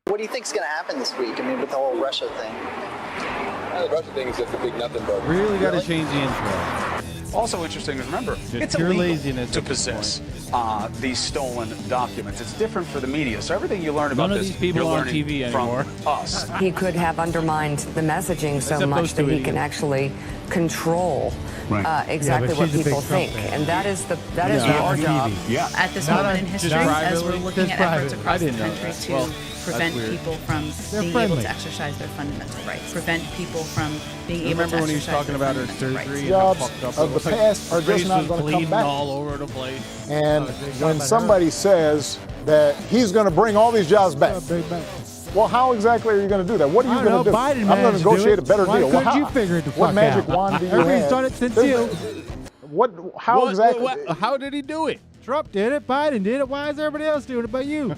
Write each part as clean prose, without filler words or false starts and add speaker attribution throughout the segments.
Speaker 1: What do you think's going to happen this week? I mean, with the whole Russia thing.
Speaker 2: The Russia thing is just a big nothing burger.
Speaker 3: Really got to change the intro.
Speaker 4: Also interesting to remember, it's
Speaker 3: pure
Speaker 4: illegal
Speaker 3: laziness
Speaker 4: to
Speaker 3: at this
Speaker 4: possess these stolen documents. It's different for the media. So everything you learn about
Speaker 3: None of
Speaker 4: this,
Speaker 3: these people
Speaker 4: you're
Speaker 3: are on
Speaker 4: learning
Speaker 3: TV
Speaker 4: from
Speaker 3: anymore.
Speaker 4: us.
Speaker 5: He could have undermined the messaging so
Speaker 3: Except
Speaker 5: much
Speaker 3: those
Speaker 5: that
Speaker 3: two
Speaker 5: he can
Speaker 3: idiots.
Speaker 5: actually control exactly
Speaker 6: but
Speaker 5: what
Speaker 6: she's a big
Speaker 5: people
Speaker 6: Trump
Speaker 5: think,
Speaker 6: fan.
Speaker 5: and that is
Speaker 3: Yeah.
Speaker 5: our
Speaker 6: on
Speaker 5: job.
Speaker 6: TV.
Speaker 3: Yeah.
Speaker 7: At this
Speaker 6: Not
Speaker 7: moment
Speaker 6: on-
Speaker 7: in
Speaker 6: just
Speaker 7: history, as we're
Speaker 6: privately,
Speaker 7: looking
Speaker 6: just
Speaker 7: at efforts
Speaker 6: privately.
Speaker 7: across
Speaker 3: I
Speaker 7: the
Speaker 3: didn't know
Speaker 7: country
Speaker 3: that.
Speaker 7: to
Speaker 3: Well,
Speaker 7: prevent
Speaker 3: weird.
Speaker 7: people from
Speaker 6: They're
Speaker 7: being
Speaker 6: friendly.
Speaker 7: able to exercise their fundamental rights, prevent people from being able
Speaker 3: Remember
Speaker 7: to
Speaker 3: when he was
Speaker 7: exercise
Speaker 3: talking
Speaker 7: their
Speaker 3: about her
Speaker 7: fundamental
Speaker 3: surgery?
Speaker 7: rights.
Speaker 3: And how
Speaker 8: Jobs
Speaker 3: fucked up
Speaker 8: of
Speaker 3: it was?
Speaker 8: the past are
Speaker 3: Her
Speaker 8: just
Speaker 3: face
Speaker 8: not
Speaker 3: was
Speaker 8: gonna come
Speaker 3: bleeding
Speaker 8: back.
Speaker 3: all over the place.
Speaker 8: And
Speaker 6: they talking
Speaker 8: when
Speaker 6: about
Speaker 8: somebody says that he's going to bring all these jobs back,
Speaker 6: Big bang.
Speaker 8: well, how exactly are you going to do that? What are
Speaker 6: I
Speaker 8: you
Speaker 6: don't
Speaker 8: going to
Speaker 6: know.
Speaker 8: do?
Speaker 6: Biden
Speaker 8: I'm going
Speaker 6: managed
Speaker 8: to
Speaker 6: to do
Speaker 8: negotiate
Speaker 6: it.
Speaker 8: a better
Speaker 6: Why
Speaker 8: deal.
Speaker 6: couldn't you figure it the
Speaker 8: what
Speaker 6: fuck
Speaker 8: magic
Speaker 6: out?
Speaker 8: wand do you
Speaker 6: Everybody's
Speaker 8: have?
Speaker 6: done it since
Speaker 8: There's-
Speaker 6: you.
Speaker 8: How exactly?
Speaker 3: How did he do it?
Speaker 6: Trump did it. Biden did it. Why is everybody else doing it but you?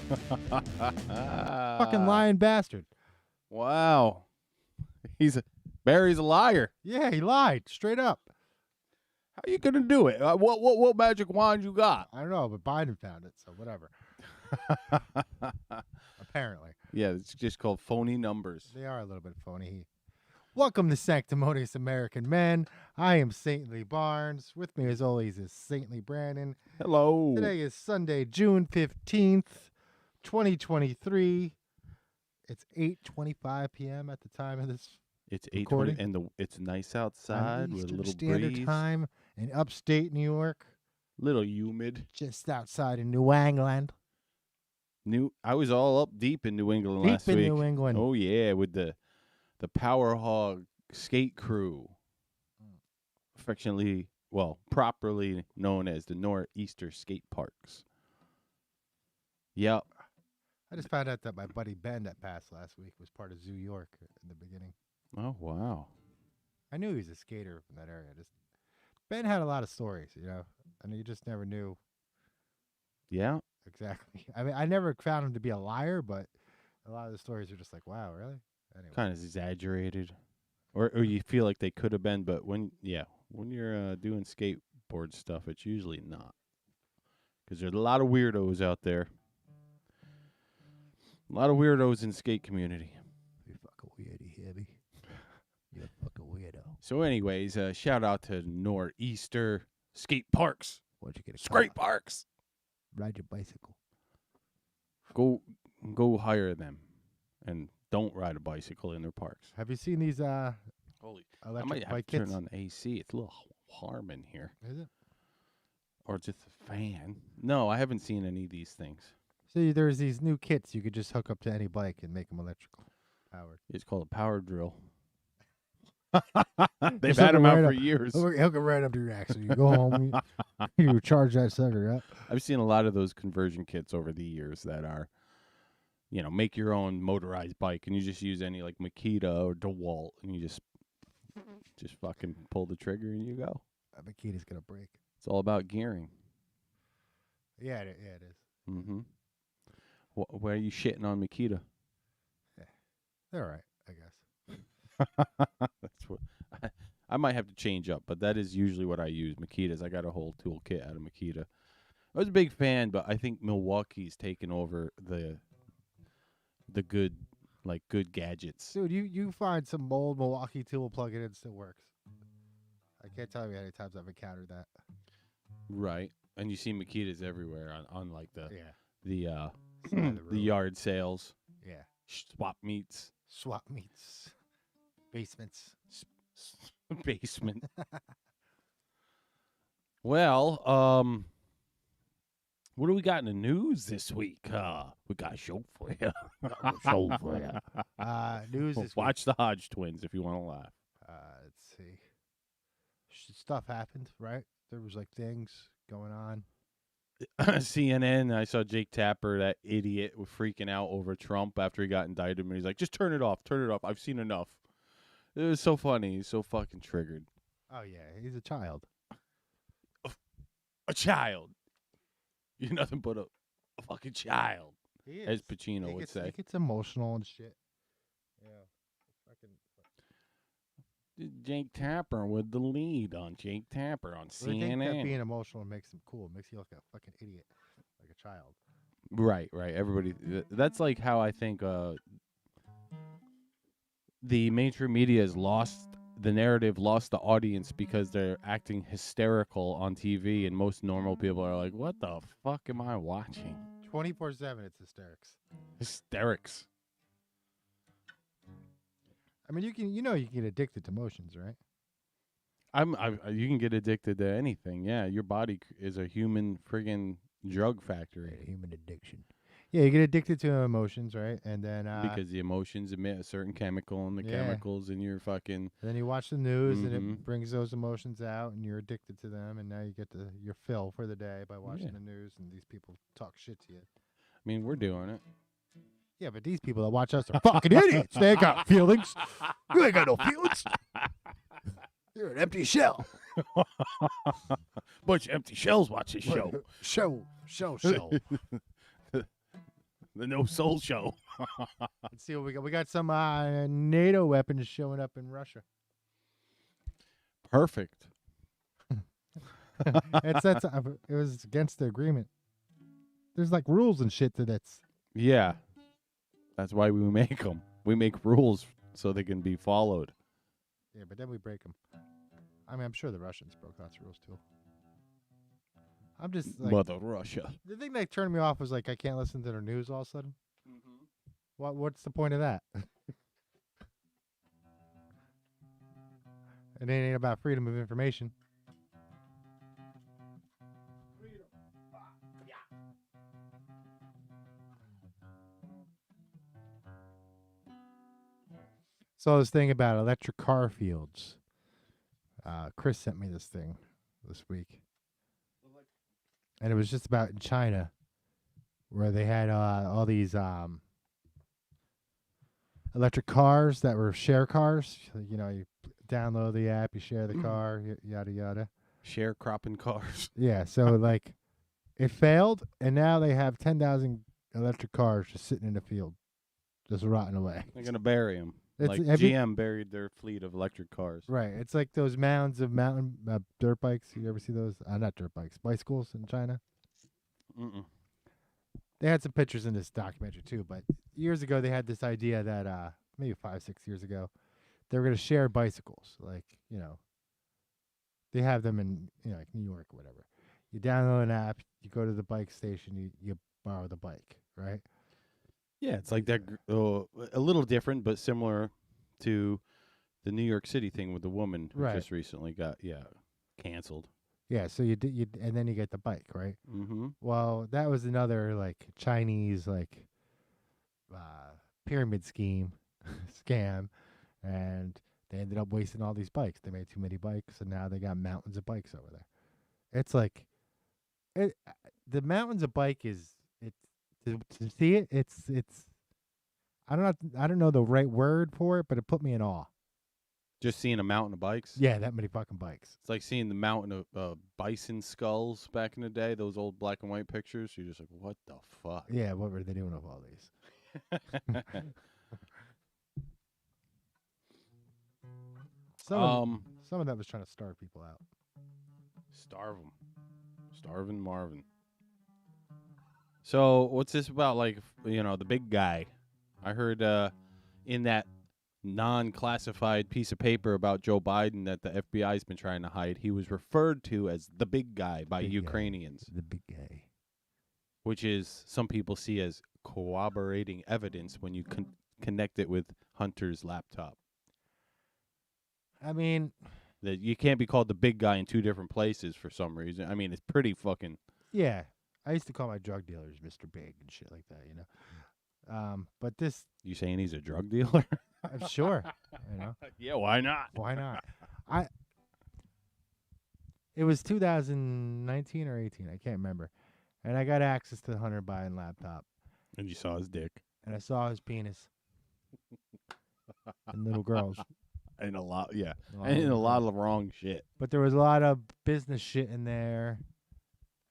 Speaker 6: Fucking lying bastard.
Speaker 3: Wow. Barry's a liar.
Speaker 6: Yeah, he lied straight up.
Speaker 3: How you gonna do it? What magic wand you got?
Speaker 6: I don't know, but Biden found it, so whatever. Apparently.
Speaker 3: Yeah, it's just called phony numbers.
Speaker 6: They are a little bit phony. Welcome to Sanctimonious American Men. I am Saintly Barnes. With me, as always, is Saintly Brandon.
Speaker 3: Hello.
Speaker 6: Today is Sunday, June 15th, 2023. It's 8:25 p.m. at the time of this
Speaker 3: It's
Speaker 6: recording.
Speaker 3: 8:20 and it's nice
Speaker 6: on
Speaker 3: outside with a
Speaker 6: Eastern
Speaker 3: little
Speaker 6: Standard
Speaker 3: breeze.
Speaker 6: Time in upstate New York,
Speaker 3: Little humid.
Speaker 6: just outside of New England.
Speaker 3: I was all up deep in New England
Speaker 6: Deep
Speaker 3: last
Speaker 6: in
Speaker 3: week.
Speaker 6: New England.
Speaker 3: Oh yeah, with the Power Hog skate crew, properly known as the Northeaster Skate Parks. Yep.
Speaker 6: I just found out that my buddy Ben that passed last week was part of Zoo York in the beginning.
Speaker 3: Oh wow.
Speaker 6: I knew he was a skater from that area. Ben had a lot of stories, and you just never knew
Speaker 3: Yeah.
Speaker 6: exactly. I mean, I never found him to be a liar, but a lot of the stories are just like, wow, really? Anyway.
Speaker 3: Kind of exaggerated, or you feel like they could have been, but when you're doing skateboard stuff, it's usually not, because there's a lot of weirdos out there. A lot of weirdos in skate community.
Speaker 6: You fucking weirdy, heavy. You fucking weirdo.
Speaker 3: So, anyways, shout out to Northeaster Skate Parks.
Speaker 6: What'd you get a
Speaker 3: Skate
Speaker 6: car?
Speaker 3: Parks.
Speaker 6: Ride your bicycle.
Speaker 3: Go hire them, and don't ride a bicycle in their parks.
Speaker 6: Have you seen these
Speaker 3: Holy! I
Speaker 6: electric
Speaker 3: might have
Speaker 6: bike
Speaker 3: to turn
Speaker 6: kits?
Speaker 3: on the AC. It's a little warm in here,
Speaker 6: Is it?
Speaker 3: or just a fan. No, I haven't seen any of these things.
Speaker 6: See, there's these new kits you could just hook up to any bike and make them electrical powered.
Speaker 3: It's called a power drill. They've
Speaker 6: Just
Speaker 3: had
Speaker 6: hook
Speaker 3: them
Speaker 6: 'em
Speaker 3: out
Speaker 6: right
Speaker 3: for
Speaker 6: up.
Speaker 3: years.
Speaker 6: Hook it right up to your axle. You go home, you charge that sucker up.
Speaker 3: I've seen a lot of those conversion kits over the years that are, make your own motorized bike, and you just use any like Makita or DeWalt, and you just fucking pull the trigger and you go.
Speaker 6: I bet Makita's gonna break.
Speaker 3: It's all about gearing.
Speaker 6: Yeah, it is.
Speaker 3: Mm-hmm. Why are you shitting on Makita?
Speaker 6: They're all right, I guess.
Speaker 3: That's what I might have to change up, but that is usually what I use. Makitas. I got a whole toolkit out of Makita. I was a big fan, but I think Milwaukee's taken over the good gadgets.
Speaker 6: Dude, you find some old Milwaukee tool, plug it in, it still works. I can't tell you how many times I've encountered that.
Speaker 3: Right, and you see Makitas everywhere on like the
Speaker 6: Side of the road.
Speaker 3: yard sales,
Speaker 6: Yeah.
Speaker 3: swap meets,
Speaker 6: Swap meets. Basements.
Speaker 3: basement. Well, what do we got in the news this week? We got a show for you.
Speaker 6: News this
Speaker 3: Watch the Hodge twins if you want to laugh.
Speaker 6: week. Let's see. Stuff happened, right? There was like things going on.
Speaker 3: CNN, I saw Jake Tapper, that idiot, was freaking out over Trump after he got indicted. And he's like, just turn it off. I've seen enough. It was so funny. He's so fucking triggered.
Speaker 6: Oh yeah, he's a child.
Speaker 3: A child. You're nothing but a fucking child,
Speaker 6: He
Speaker 3: as Pacino would say.
Speaker 6: He gets emotional and shit. Yeah. Fucking.
Speaker 3: Jake Tapper with the lead on Jake Tapper on
Speaker 6: I think that
Speaker 3: CNN.
Speaker 6: being emotional makes him cool. Makes you look like a fucking idiot, like a child.
Speaker 3: Right. Everybody. That's like how I think the mainstream media has lost the narrative, lost the audience because they're acting hysterical on TV, and most normal people are like, "What the fuck am I watching?"
Speaker 6: 24/7, it's hysterics.
Speaker 3: Hysterics.
Speaker 6: I mean, you can get addicted to motions, right?
Speaker 3: You can get addicted to anything. Yeah, your body is a human friggin' drug factory.
Speaker 6: Human addiction. Yeah, you get addicted to emotions, right? And then
Speaker 3: Because the emotions emit a certain chemical, and the
Speaker 6: Yeah.
Speaker 3: chemicals in your fucking.
Speaker 6: then you watch the news, and
Speaker 3: Mhm.
Speaker 6: it brings those emotions out, and you're addicted to them, and now you get your fill for the day by watching
Speaker 3: Yeah.
Speaker 6: the news, and these people talk shit to you.
Speaker 3: I mean, we're doing it.
Speaker 6: Yeah, but these people that watch us are fucking idiots. They ain't got feelings. You ain't got no feelings. You're an empty shell.
Speaker 3: Bunch of empty shells watch this show.
Speaker 6: Show.
Speaker 3: The No Soul Show.
Speaker 6: Let's see what we got. We got some NATO weapons showing up in Russia.
Speaker 3: Perfect.
Speaker 6: It was against the agreement. There's like rules and shit to that's.
Speaker 3: Yeah. That's why we make them. We make rules so they can be followed.
Speaker 6: Yeah, but then we break them. I mean, I'm sure the Russians broke lots of rules too. I'm just like
Speaker 3: Mother Russia.
Speaker 6: the thing that turned me off was like I can't listen to their news all of a sudden. What's the point of that? It ain't about freedom of information. Saw this thing about electric car fields. Chris sent me this thing this week. And it was just about in China where they had all these electric cars that were share cars. You know, you download the app, you share the car, yada, yada.
Speaker 3: Sharecropping cars.
Speaker 6: Yeah, so like it failed, and now they have 10,000 electric cars just sitting in the field, just rotting away.
Speaker 3: They're going to bury them. Like
Speaker 6: have you-
Speaker 3: GM buried their fleet of electric cars.
Speaker 6: Right. It's like those mounds of mountain dirt bikes. You ever see those? Not dirt bikes, bicycles in China.
Speaker 3: Mm-mm.
Speaker 6: They had some pictures in this documentary too, but years ago they had this idea that maybe 5-6 years ago they were going to share bicycles. Like, you know, they have them in, you know, like New York or whatever. You download an app, you go to the bike station, you borrow the bike, right?
Speaker 3: Yeah, it's like that. A little different, but similar to the New York City thing with the woman who
Speaker 6: Right.
Speaker 3: just recently got canceled.
Speaker 6: Yeah, so you and then you get the bike, right?
Speaker 3: Mm-hmm.
Speaker 6: Well, that was another like Chinese like pyramid scheme scam, and they ended up wasting all these bikes. They made too many bikes, and now they got mountains of bikes over there. It's like the mountains of bike is to see it. It's I don't know the right word for it, but it put me in awe.
Speaker 3: Just seeing a mountain of bikes.
Speaker 6: Yeah, that many fucking bikes.
Speaker 3: It's like seeing the mountain of bison skulls back in the day, those old black and white pictures. You're just like, what the fuck?
Speaker 6: Yeah, what were they doing with all these? Some of that was trying to starve people out.
Speaker 3: Starve them. Starving Marvin. So what's this about? Like, you know, the big guy. I heard in that non-classified piece of paper about Joe Biden that the FBI's been trying to hide, he was referred to as the big guy by
Speaker 6: Big guy.
Speaker 3: Ukrainians,
Speaker 6: The big guy.
Speaker 3: which is some people see as corroborating evidence when you connect it with Hunter's laptop.
Speaker 6: I mean,
Speaker 3: That you can't be called the big guy in two different places for some reason. I mean, it's pretty fucking.
Speaker 6: yeah. I used to call my drug dealers Mr. Big and shit like that, you know. But this,
Speaker 3: You saying he's a drug dealer?
Speaker 6: I'm sure, you know.
Speaker 3: Yeah, why not?
Speaker 6: Why not? It was 2019 or 18, I can't remember. And I got access to the Hunter Biden laptop,
Speaker 3: And you saw his dick.
Speaker 6: and I saw his penis and little girls.
Speaker 3: And a lot, yeah.
Speaker 6: A lot
Speaker 3: And
Speaker 6: of
Speaker 3: a lot of wrong shit.
Speaker 6: But there was a lot of business shit in there,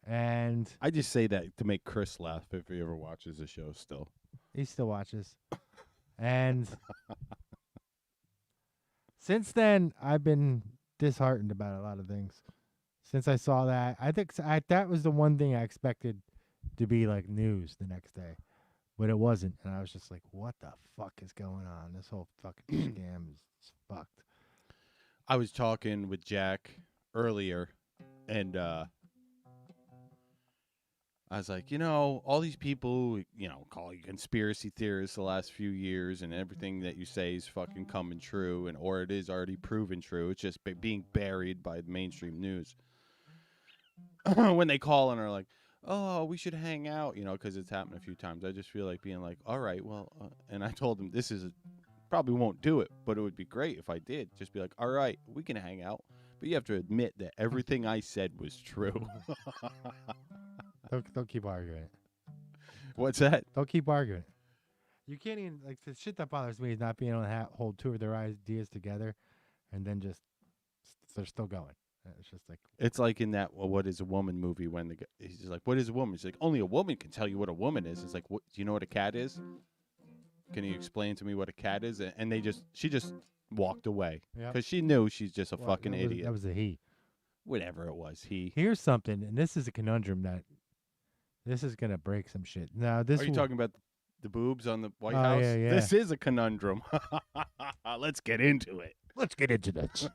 Speaker 6: and
Speaker 3: I just say that to make Chris laugh if he ever watches the show still.
Speaker 6: he still watches. And since then, I've been disheartened about a lot of things. Since I saw that, I think that was the one thing I expected to be like news the next day, but it wasn't. And I was just like, what the fuck is going on? This whole fucking scam is fucked.
Speaker 3: I was talking with Jack earlier, and I was like, all these people, call you conspiracy theorists the last few years, and everything that you say is fucking coming true, or it is already proven true. It's just being buried by the mainstream news. When they call and are like, oh, we should hang out, because it's happened a few times. I just feel like being like, all right, well, and I told him probably won't do it, but it would be great if I did. Just be like, all right, we can hang out, but you have to admit that everything I said was true.
Speaker 6: Don't keep arguing it.
Speaker 3: What's that?
Speaker 6: Don't keep arguing it. You can't even, like, the shit that bothers me is not being able to hold two of their ideas together and then just, they're still going. It's just like.
Speaker 3: It's like in that What Is a Woman movie when he's just like, what is a woman? He's like, only a woman can tell you what a woman is. It's like, do you know what a cat is? Can you explain to me what a cat is? And she just walked away because she knew she's just a fucking idiot.
Speaker 6: That was a he.
Speaker 3: Whatever it was, he.
Speaker 6: Here's something, and this is a conundrum that this is gonna break some shit. Now, this.
Speaker 3: Are you talking about the boobs on the White House?
Speaker 6: Yeah.
Speaker 3: This is a conundrum. Let's get into it.
Speaker 6: Let's get into this.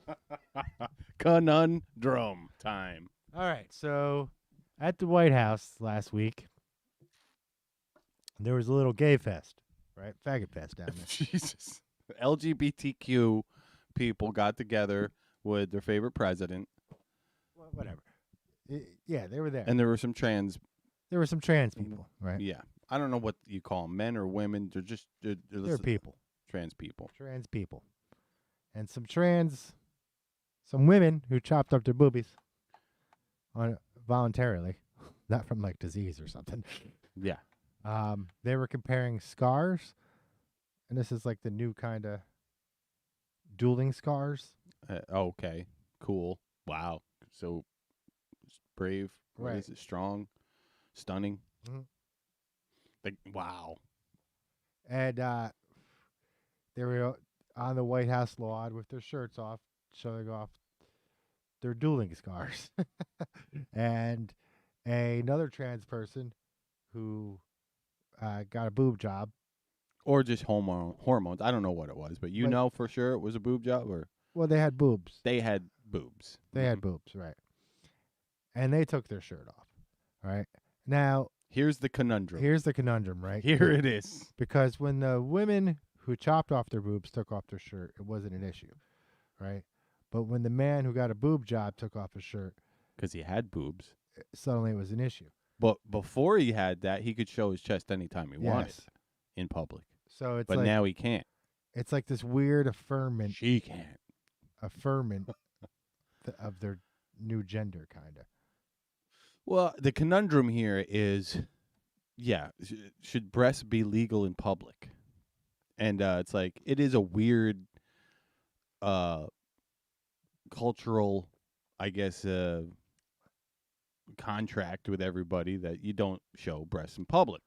Speaker 3: Conundrum time.
Speaker 6: All right, so at the White House last week, there was a little gay fest, right? Faggot fest down there.
Speaker 3: Jesus. LGBTQ people got together with their favorite president.
Speaker 6: Well, whatever. Yeah, they were there.
Speaker 3: And there were some trans.
Speaker 6: There were some trans people, right?
Speaker 3: Yeah. I don't know what you call them, men or women. They're just.
Speaker 6: They're people.
Speaker 3: Trans people.
Speaker 6: Trans people. And some women who chopped up their boobies voluntarily, not from like disease or something.
Speaker 3: Yeah.
Speaker 6: They were comparing scars, and this is like the new kind of dueling scars.
Speaker 3: Okay. Cool. Wow. So brave. What is it? Strong. Stunning.
Speaker 6: Mm-hmm.
Speaker 3: Like, wow.
Speaker 6: And they were on the White House lawn with their shirts off, showing off their dueling scars. And another trans person who got a boob job.
Speaker 3: Or just hormones. I don't know what it was, but know for sure it was a boob job?
Speaker 6: Well, they had boobs.
Speaker 3: They had boobs.
Speaker 6: They had boobs, right. And they took their shirt off, right? Now,
Speaker 3: here's the conundrum.
Speaker 6: Right?
Speaker 3: Here it is.
Speaker 6: Because when the women who chopped off their boobs took off their shirt, it wasn't an issue, right? But when the man who got a boob job took off his shirt,
Speaker 3: because he had boobs,
Speaker 6: suddenly it was an issue.
Speaker 3: But before he had that, he could show his chest anytime he wanted in public.
Speaker 6: So it's
Speaker 3: but
Speaker 6: like,
Speaker 3: now he can't.
Speaker 6: It's like this weird affirmation.
Speaker 3: She can't.
Speaker 6: Affirmation of their new gender, kind of.
Speaker 3: Well, the conundrum here is, should breasts be legal in public? And it's like, it is a weird cultural, I guess, contract with everybody that you don't show breasts in public.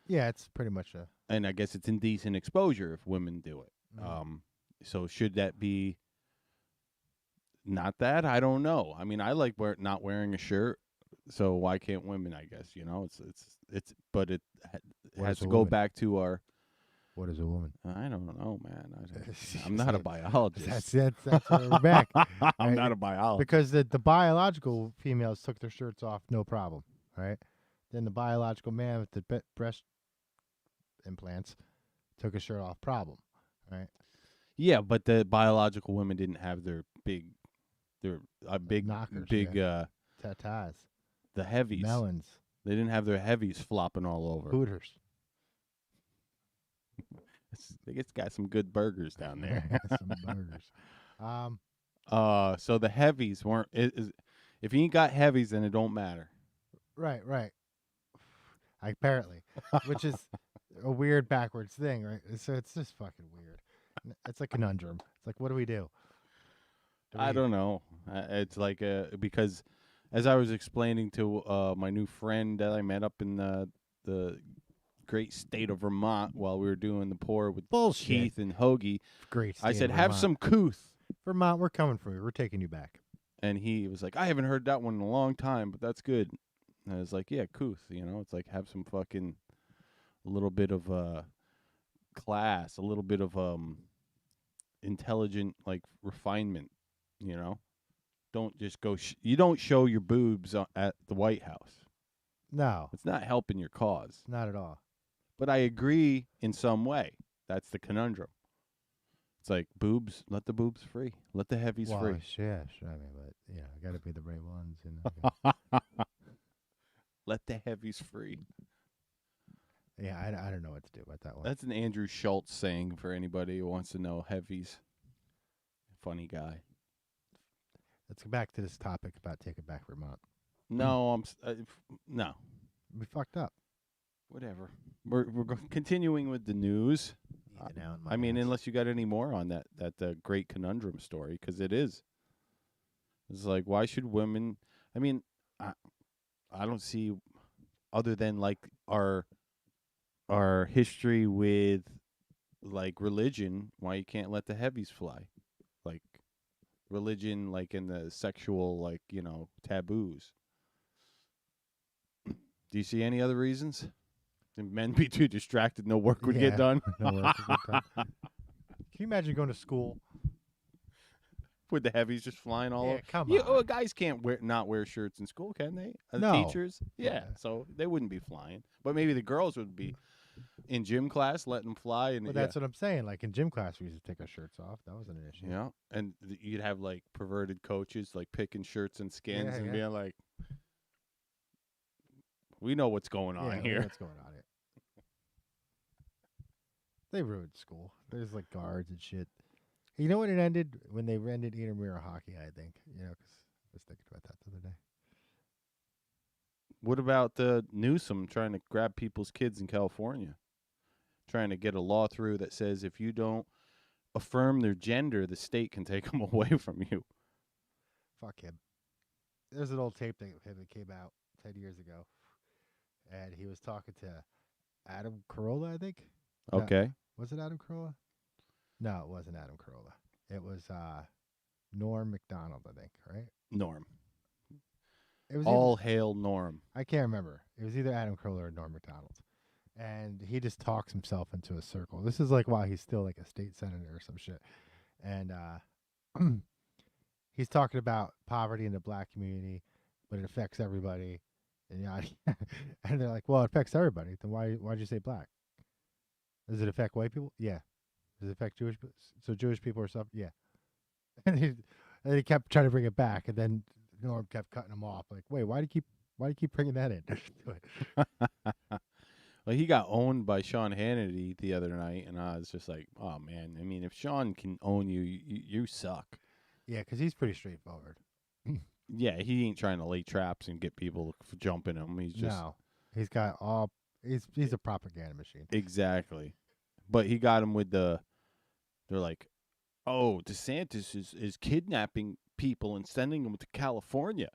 Speaker 6: Yeah, it's pretty much a...
Speaker 3: And I guess it's indecent exposure if women do it.
Speaker 6: Mm.
Speaker 3: So should that be not that? I don't know. I mean, I like not wearing a shirt. So why can't women? I guess but it has to go back to our.
Speaker 6: What is a woman?
Speaker 3: I don't know, man. I'm not a biologist.
Speaker 6: That's where we're back.
Speaker 3: I'm not a biologist
Speaker 6: because the biological females took their shirts off, no problem, right? Then the biological man with the breast implants took his shirt off, problem, right?
Speaker 3: Yeah, but the biological women didn't have their big
Speaker 6: knockers, tatas.
Speaker 3: The heavies.
Speaker 6: Melons.
Speaker 3: They didn't have their heavies flopping all over.
Speaker 6: Hooters.
Speaker 3: It's got some good burgers down there.
Speaker 6: Some burgers.
Speaker 3: So the heavies weren't. If you ain't got heavies, then it don't matter.
Speaker 6: Right. Apparently, which is a weird backwards thing, right? So it's just fucking weird. It's a conundrum. It's like, what do we do?
Speaker 3: I don't know. It's like because. As I was explaining to my new friend that I met up in the great state of Vermont while we were doing the pour with Keith and Hoagie,
Speaker 6: great.
Speaker 3: I said, "Have some couth."
Speaker 6: Vermont, we're coming for you. We're taking you back.
Speaker 3: And he was like, "I haven't heard that one in a long time, but that's good." And it's like, yeah, couth, it's like have some fucking a little bit of class, a little bit of intelligent like refinement, you know. Don't just go. You don't show your boobs at the White House.
Speaker 6: No,
Speaker 3: It's not helping your cause.
Speaker 6: not at all.
Speaker 3: But I agree in some way. That's the conundrum. It's like boobs. Let the boobs free. Let the heavies free.
Speaker 6: Yeah, sure. I mean, but got to be the right ones.
Speaker 3: Let the heavies free.
Speaker 6: Yeah, I don't know what to do about that one.
Speaker 3: That's an Andrew Schultz saying for anybody who wants to know heavies. Funny guy.
Speaker 6: Let's go back to this topic about taking back Vermont.
Speaker 3: No, no.
Speaker 6: We fucked up.
Speaker 3: Whatever. We're continuing with the news. I mean, unless you got any more on that great conundrum story, because it is. It's like, why should women? I mean, I don't see, other than like our history with like religion, why you can't let the heavies fly, like religion, like in the sexual, like taboos. Do you see any other reasons? And men be too distracted, no work would get done.
Speaker 6: No work would get done. Can you imagine going to school
Speaker 3: with the heavies just flying all over?
Speaker 6: Come on.
Speaker 3: Guys can't not wear shirts in school, can they?
Speaker 6: No.
Speaker 3: Teachers, yeah. So they wouldn't be flying, but maybe the girls would be in gym class, letting them fly. And
Speaker 6: Well, that's what I'm saying. Like in gym class, we used to take our shirts off. That wasn't an issue.
Speaker 3: Yeah, and you'd have like perverted coaches like picking shirts and skins and being like, "We know what's going on here.
Speaker 6: What's going on here?" They ruined school. There's like guards and shit. You know when it ended? When they ended intramural hockey, I think. Because I was thinking about that the other day.
Speaker 3: What about the Newsom trying to grab people's kids in California? Trying to get a law through that says if you don't affirm their gender, the state can take them away from you.
Speaker 6: Fuck him. There's an old tape that came out 10 years ago. And he was talking to Adam Carolla, I think.
Speaker 3: Okay.
Speaker 6: Was it Adam Carolla? No, it wasn't Adam Carolla. It was Norm MacDonald, I think, right?
Speaker 3: Norm.
Speaker 6: It was
Speaker 3: all hail Norm.
Speaker 6: I can't remember. It was either Adam Carolla or Norm MacDonald. And he just talks himself into a circle. This is like while he's still like a state senator or some shit. And he's talking about poverty in the black community, but it affects everybody. And and they're like, well, it affects everybody. Then why'd you say black? Does it affect white people? Yeah. Does it affect Jewish people? So Jewish people are suffering? Yeah. And he kept trying to bring it back, and then Norm kept cutting him off. Like, wait, why do you keep bringing that in?
Speaker 3: Well, he got owned by Sean Hannity the other night, and I was just like, oh man. I mean, if Sean can own you, you suck.
Speaker 6: Yeah, because he's pretty straightforward.
Speaker 3: Yeah, he ain't trying to lay traps and get people jumping him. He's just
Speaker 6: he's got all. He's a propaganda machine.
Speaker 3: Exactly. But he got him with they're like, oh, DeSantis is kidnapping people and sending them to California.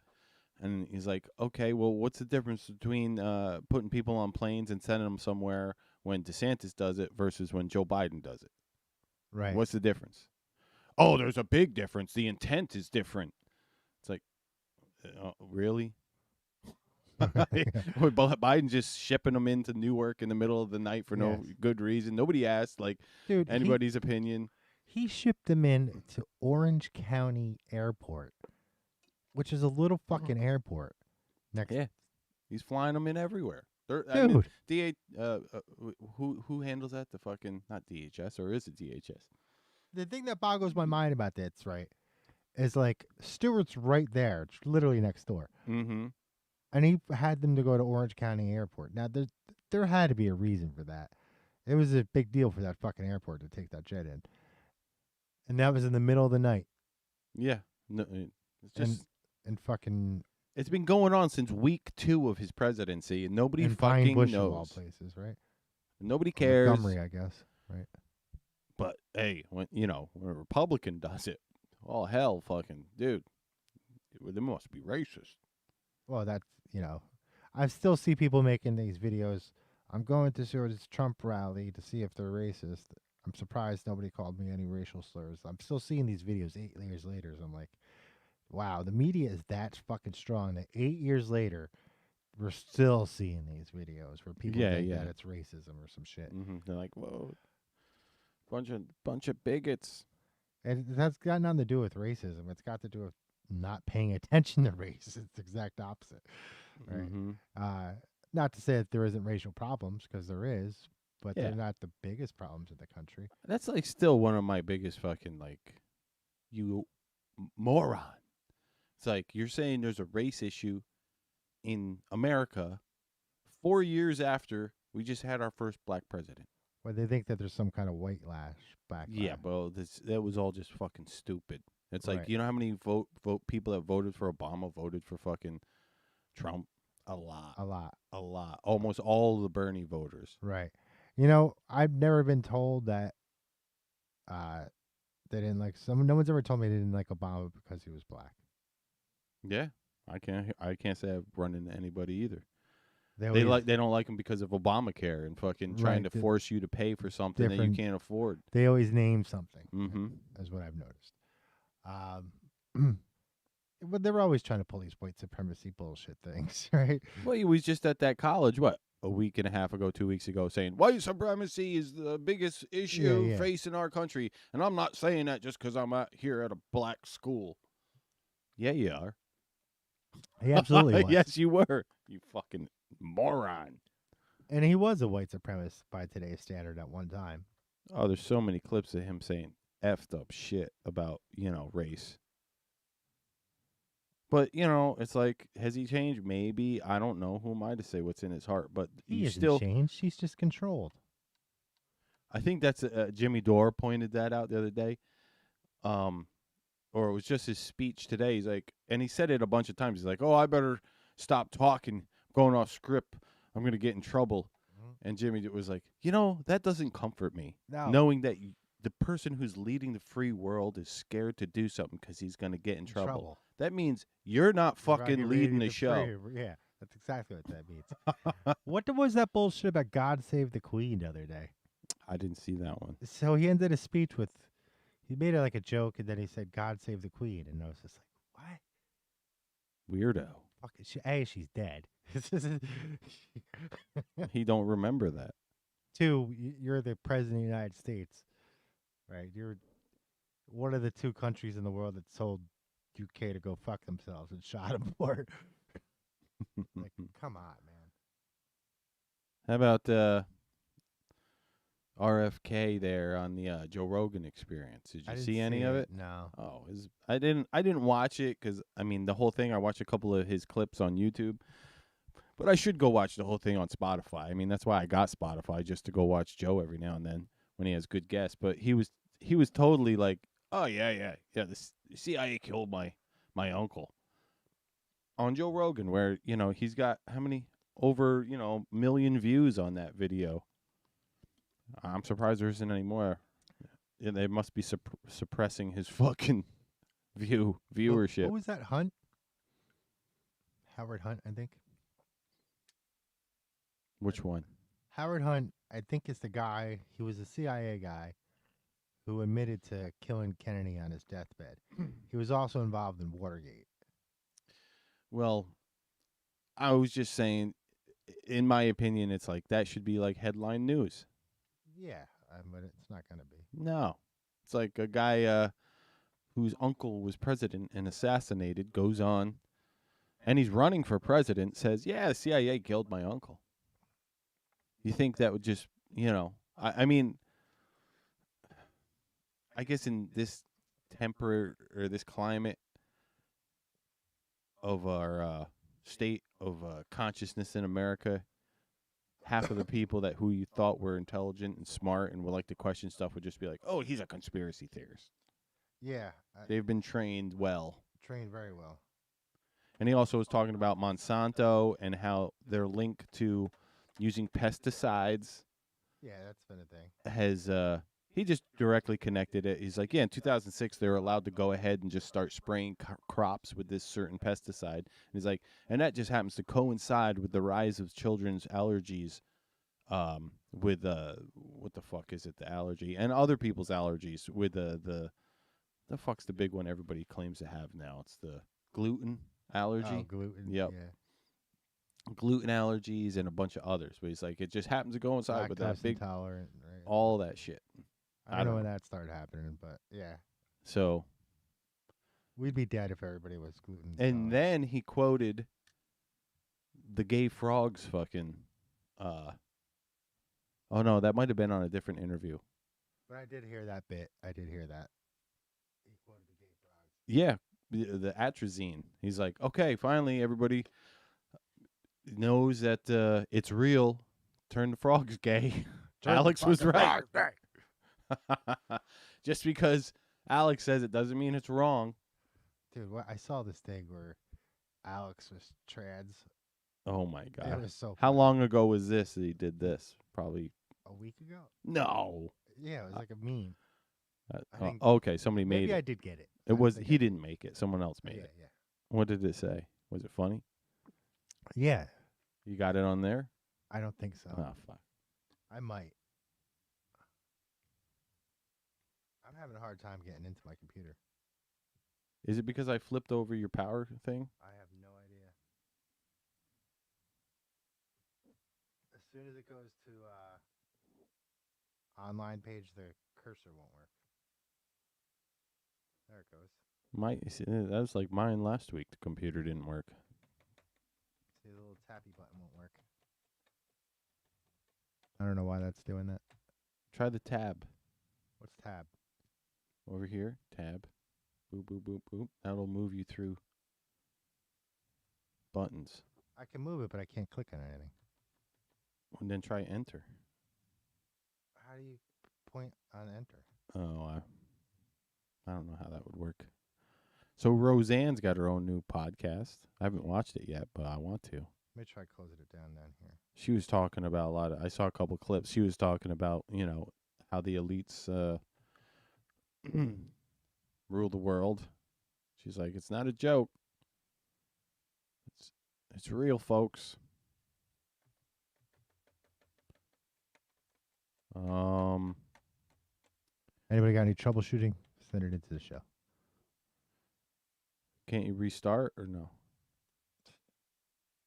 Speaker 3: And he's like, okay, well, what's the difference between putting people on planes and sending them somewhere when DeSantis does it versus when Joe Biden does it?
Speaker 6: Right.
Speaker 3: What's the difference? Oh, there's a big difference. The intent is different. It's like, really? Biden just shipping them into Newark in the middle of the night for no good reason. Nobody asked anybody's opinion.
Speaker 6: He shipped them in to Orange County Airport, which is a little fucking airport.
Speaker 3: He's flying them in everywhere.
Speaker 6: Dude,
Speaker 3: who handles that? The fucking not DHS, or is it DHS?
Speaker 6: The thing that boggles my mind about that's right is like Stewart's right there. It's literally next door.
Speaker 3: Mm-hmm.
Speaker 6: And he had them to go to Orange County Airport. Now, there had to be a reason for that. It was a big deal for that fucking airport to take that jet in. And that was in the middle of the night.
Speaker 3: Yeah. No, it's just...
Speaker 6: And fucking...
Speaker 3: It's been going on since week 2 of his presidency, and nobody fucking
Speaker 6: Bush
Speaker 3: knows.
Speaker 6: Of all places, right?
Speaker 3: Nobody cares.
Speaker 6: Montgomery, I guess, right?
Speaker 3: But, hey, when a Republican does it, all hell fucking... Dude, they must be racist.
Speaker 6: Well, that's, I still see people making these videos. I'm going to this Trump rally to see if they're racist. I'm surprised nobody called me any racial slurs. I'm still seeing these videos 8 years later. So I'm like, wow, the media is that fucking strong that 8 years later, we're still seeing these videos where people think
Speaker 3: yeah.
Speaker 6: that it's racism or some shit.
Speaker 3: They're like, whoa, bunch of bigots.
Speaker 6: And that's got nothing to do with racism. It's got to do with not paying attention to race. It's the exact opposite, right? Not to say that there isn't racial problems, because there is, but
Speaker 3: Yeah.
Speaker 6: they're not the biggest problems in the country.
Speaker 3: That's like still one of my biggest fucking like, you moron. It's like you're saying there's a race issue in America 4 years after we just had our first black president.
Speaker 6: Well, they think that there's some kind of white backlash.
Speaker 3: Yeah, well, that was all just fucking stupid. It's like,
Speaker 6: Right.
Speaker 3: you know how many vote people that voted for Obama voted for fucking Trump? A lot. A lot. Almost all of the Bernie voters.
Speaker 6: Right. You know, I've never been told that they didn't like no one's ever told me they didn't like Obama because he was black.
Speaker 3: Yeah. I can't say I've run into anybody either.
Speaker 6: They
Speaker 3: don't like him because of Obamacare and fucking trying
Speaker 6: Right,
Speaker 3: to force you to pay for something that you
Speaker 6: different-
Speaker 3: can't afford.
Speaker 6: They always name something.
Speaker 3: Mm-hmm.
Speaker 6: Is what I've noticed. But they were always trying to pull these white supremacy bullshit things, right?
Speaker 3: Well, he was just at that college, what, a week and a half ago, 2 weeks ago, saying white supremacy is the biggest issue
Speaker 6: Yeah.
Speaker 3: facing our country. And I'm not saying that just because I'm out here at a black school. Yeah, you are.
Speaker 6: He absolutely was.
Speaker 3: Yes, you were. You fucking moron.
Speaker 6: And he was a white supremacist by today's standard at one time.
Speaker 3: Oh, there's so many clips of him saying effed up shit about, race. But, it's like, has he changed? Maybe. I don't know. Who am I to say what's in his heart? But
Speaker 6: He
Speaker 3: you
Speaker 6: hasn't
Speaker 3: still
Speaker 6: changed. He's just controlled.
Speaker 3: I think that's Jimmy Dore pointed that out the other day. Or it was just his speech today. He's like, and he said it a bunch of times. He's like, "Oh, I better stop talking, going off script. I'm going to get in trouble." And Jimmy was like, that doesn't comfort me.
Speaker 6: No.
Speaker 3: Knowing that the person who's leading the free world is scared to do something because he's going to get in trouble. That means you're not fucking
Speaker 6: Right,
Speaker 3: leading
Speaker 6: ready
Speaker 3: the
Speaker 6: to
Speaker 3: show.
Speaker 6: Yeah, that's exactly what that means. What was that bullshit about God Save the Queen the other day?
Speaker 3: I didn't see that one.
Speaker 6: So he ended his speech with, he made it like a joke, and then he said, "God save the Queen," and I was just like, "What?
Speaker 3: Weirdo.
Speaker 6: Fuck, she's dead."
Speaker 3: He don't remember that.
Speaker 6: Two, you're the president of the United States, right? You're one of the two countries in the world that told UK to go fuck themselves and shot him for it. Like, come on, man.
Speaker 3: How about RFK there on the Joe Rogan Experience? Did
Speaker 6: I
Speaker 3: you
Speaker 6: didn't
Speaker 3: see any
Speaker 6: see
Speaker 3: of it?
Speaker 6: No.
Speaker 3: Oh, I didn't watch it because the whole thing. I watched a couple of his clips on YouTube, but I should go watch the whole thing on Spotify. That's why I got Spotify, just to go watch Joe every now and then when he has good guests. But he was totally like, "Oh yeah. The CIA killed my uncle." On Joe Rogan, where he's got how many over million views on that video. I'm surprised there isn't any more. Yeah, they must be suppressing his fucking viewership.
Speaker 6: What was that, Hunt? Howard Hunt, I think.
Speaker 3: Which one?
Speaker 6: Howard Hunt, I think, is the guy, he was a CIA guy who admitted to killing Kennedy on his deathbed. He was also involved in Watergate.
Speaker 3: Well, I was just saying, in my opinion, it's like that should be like headline news.
Speaker 6: Yeah, but it's not going to be.
Speaker 3: No. It's like a guy whose uncle was president and assassinated goes on, and he's running for president, says, "Yeah, the CIA killed my uncle." You think that would just, I guess in this this climate of our state of consciousness in America, half of the people who you thought were intelligent and smart and would like to question stuff would just be like, "Oh, he's a conspiracy theorist."
Speaker 6: Yeah.
Speaker 3: They've been trained well.
Speaker 6: Trained very well.
Speaker 3: And he also was talking about Monsanto and how their link to using pesticides
Speaker 6: Yeah, that's been a thing.
Speaker 3: has he just directly connected it. He's like, yeah, in 2006 they were allowed to go ahead and just start spraying crops with this certain pesticide. And he's like, and that just happens to coincide with the rise of children's allergies, with what the fuck is it, the allergy, and other people's allergies with the fuck's the big one everybody claims to have now. It's the gluten allergy.
Speaker 6: Oh, gluten.
Speaker 3: Yep.
Speaker 6: Yeah.
Speaker 3: gluten allergies and a bunch of others. But he's like, it just happens to go inside with that
Speaker 6: Lactose
Speaker 3: big,
Speaker 6: intolerant, right?
Speaker 3: all that shit.
Speaker 6: I don't know when that started happening, but yeah,
Speaker 3: So,
Speaker 6: we'd be dead if everybody was gluten
Speaker 3: and
Speaker 6: intolerant.
Speaker 3: then he quoted the gay frogs fucking, oh no, that might have been on a different interview.
Speaker 6: But I did hear that bit. I did hear that. He quoted the gay frogs.
Speaker 3: Yeah, the atrazine. He's like, okay, finally everybody knows that it's real. Turn the frogs gay. Alex was right. Just because Alex says it doesn't mean it's wrong.
Speaker 6: Dude, I saw this thing where Alex was trans.
Speaker 3: Oh my god.
Speaker 6: It was so
Speaker 3: How
Speaker 6: funny.
Speaker 3: long ago was this that he did this? Probably
Speaker 6: A week ago?
Speaker 3: no.
Speaker 6: Yeah, it was like a meme. I think
Speaker 3: okay, somebody made
Speaker 6: maybe
Speaker 3: it.
Speaker 6: I did get it.
Speaker 3: It was
Speaker 6: think
Speaker 3: he
Speaker 6: I
Speaker 3: didn't make it. Someone else made
Speaker 6: Yeah,
Speaker 3: it.
Speaker 6: yeah.
Speaker 3: What did it say? Was it funny?
Speaker 6: Yeah.
Speaker 3: You got it on there?
Speaker 6: I don't think so.
Speaker 3: Oh fuck.
Speaker 6: I might. I'm having a hard time getting into my computer.
Speaker 3: Is it because I flipped over your power thing?
Speaker 6: I have no idea. As soon as it goes to online page, the cursor won't work. There it goes.
Speaker 3: That was like mine last week. The computer didn't work.
Speaker 6: See, the little tappy button won't work. I don't know why that's doing that.
Speaker 3: Try the tab
Speaker 6: What's tab?
Speaker 3: over here. Tab. Boop boop boop boop. That'll move you through buttons.
Speaker 6: I can move it, but I can't click on anything.
Speaker 3: And then try enter.
Speaker 6: How do you point on enter?
Speaker 3: Oh, I don't know how that would work. So Roseanne's got her own new podcast. I haven't watched it yet, but I want to.
Speaker 6: Let me try closing it down here.
Speaker 3: She was talking about a lot of. I saw a couple clips. She was talking about how the elites rule the world. She's like, it's not a joke. It's real, folks.
Speaker 6: Anybody got any troubleshooting? Send it into the show.
Speaker 3: Can't you restart or no?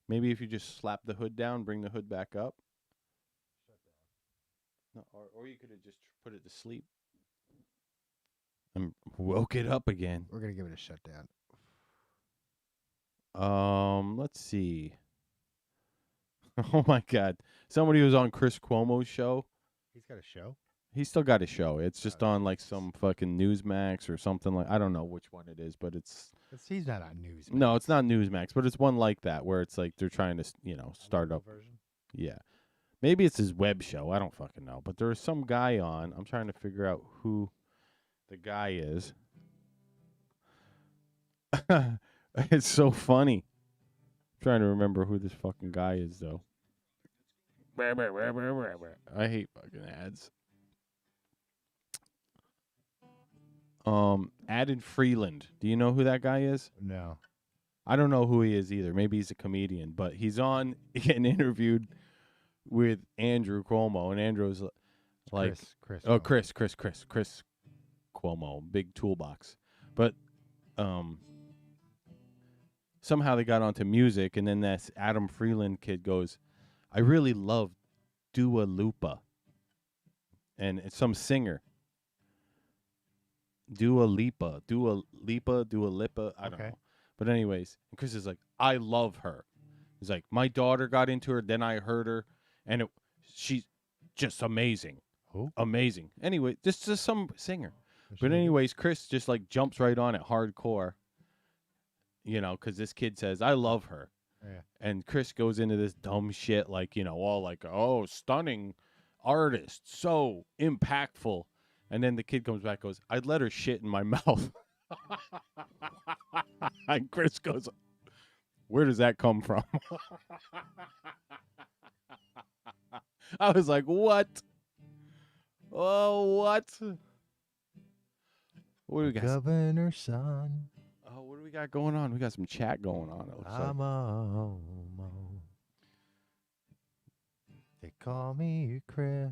Speaker 3: Maybe if you just slap the hood down, bring the hood back up. No, or you could have just put it to sleep. And woke it up again.
Speaker 6: We're gonna give it a shutdown.
Speaker 3: Let's see. Oh my God! Somebody was on Chris Cuomo's show.
Speaker 6: He's got a show.
Speaker 3: He's still got a show. It's just on like some fucking Newsmax or something like. I don't know which one it is, but it's.
Speaker 6: He's not on Newsmax.
Speaker 3: No, it's not Newsmax, but it's one like that where it's like they're trying to start up.
Speaker 6: Version?
Speaker 3: Yeah, maybe it's his web show. I don't fucking know. But there's some guy on. I'm trying to figure out who the guy is. It's so funny. I'm trying to remember who this fucking guy is though. I hate fucking ads. Adam Freeland. Do you know who that guy is?
Speaker 6: No.
Speaker 3: I don't know who he is either. Maybe he's a comedian, but he's on getting interviewed with Andrew Cuomo, and Andrew's like,
Speaker 6: Chris.
Speaker 3: oh, Chris Cuomo, big toolbox. But somehow they got onto music, and then this Adam Freeland kid goes, I really love Dua Lipa, and it's some singer. Dua Lipa, I don't know. But anyways, and Chris is like, I love her. He's like, my daughter got into her, then I heard her, and she's just amazing.
Speaker 6: Who?
Speaker 3: Amazing. Anyway, just some singer. But anyways, Chris just like jumps right on it hardcore, because this kid says, I love her.
Speaker 6: Yeah.
Speaker 3: And Chris goes into this dumb shit like, all like, oh, stunning artist, so impactful. And then the kid comes back and goes, I'd let her shit in my mouth. And Chris goes, where does that come from? I was like, what? Oh, what? What do we got?
Speaker 6: Governor's son.
Speaker 3: Oh, what do we got going on? We got some chat going on. It looks like.
Speaker 6: I'm a homo. They call me Chris.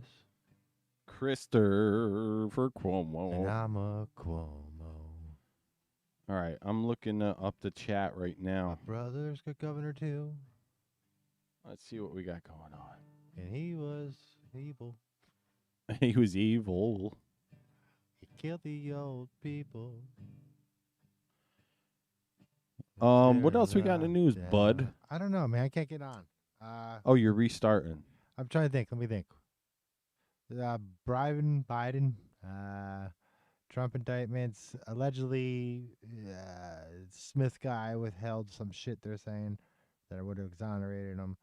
Speaker 3: Christopher Cuomo.
Speaker 6: And I'm a Cuomo.
Speaker 3: All right, I'm looking up the chat right now.
Speaker 6: My brother's got governor too.
Speaker 3: Let's see what we got going on.
Speaker 6: And he was evil.
Speaker 3: He was evil.
Speaker 6: He killed the old people.
Speaker 3: What else we got in the news, bud?
Speaker 6: I don't know, man. I can't get on.
Speaker 3: Oh, you're restarting.
Speaker 6: I'm trying to think. Let me think. Biden, Trump indictments. Allegedly, Smith guy withheld some shit they're saying that would have exonerated him.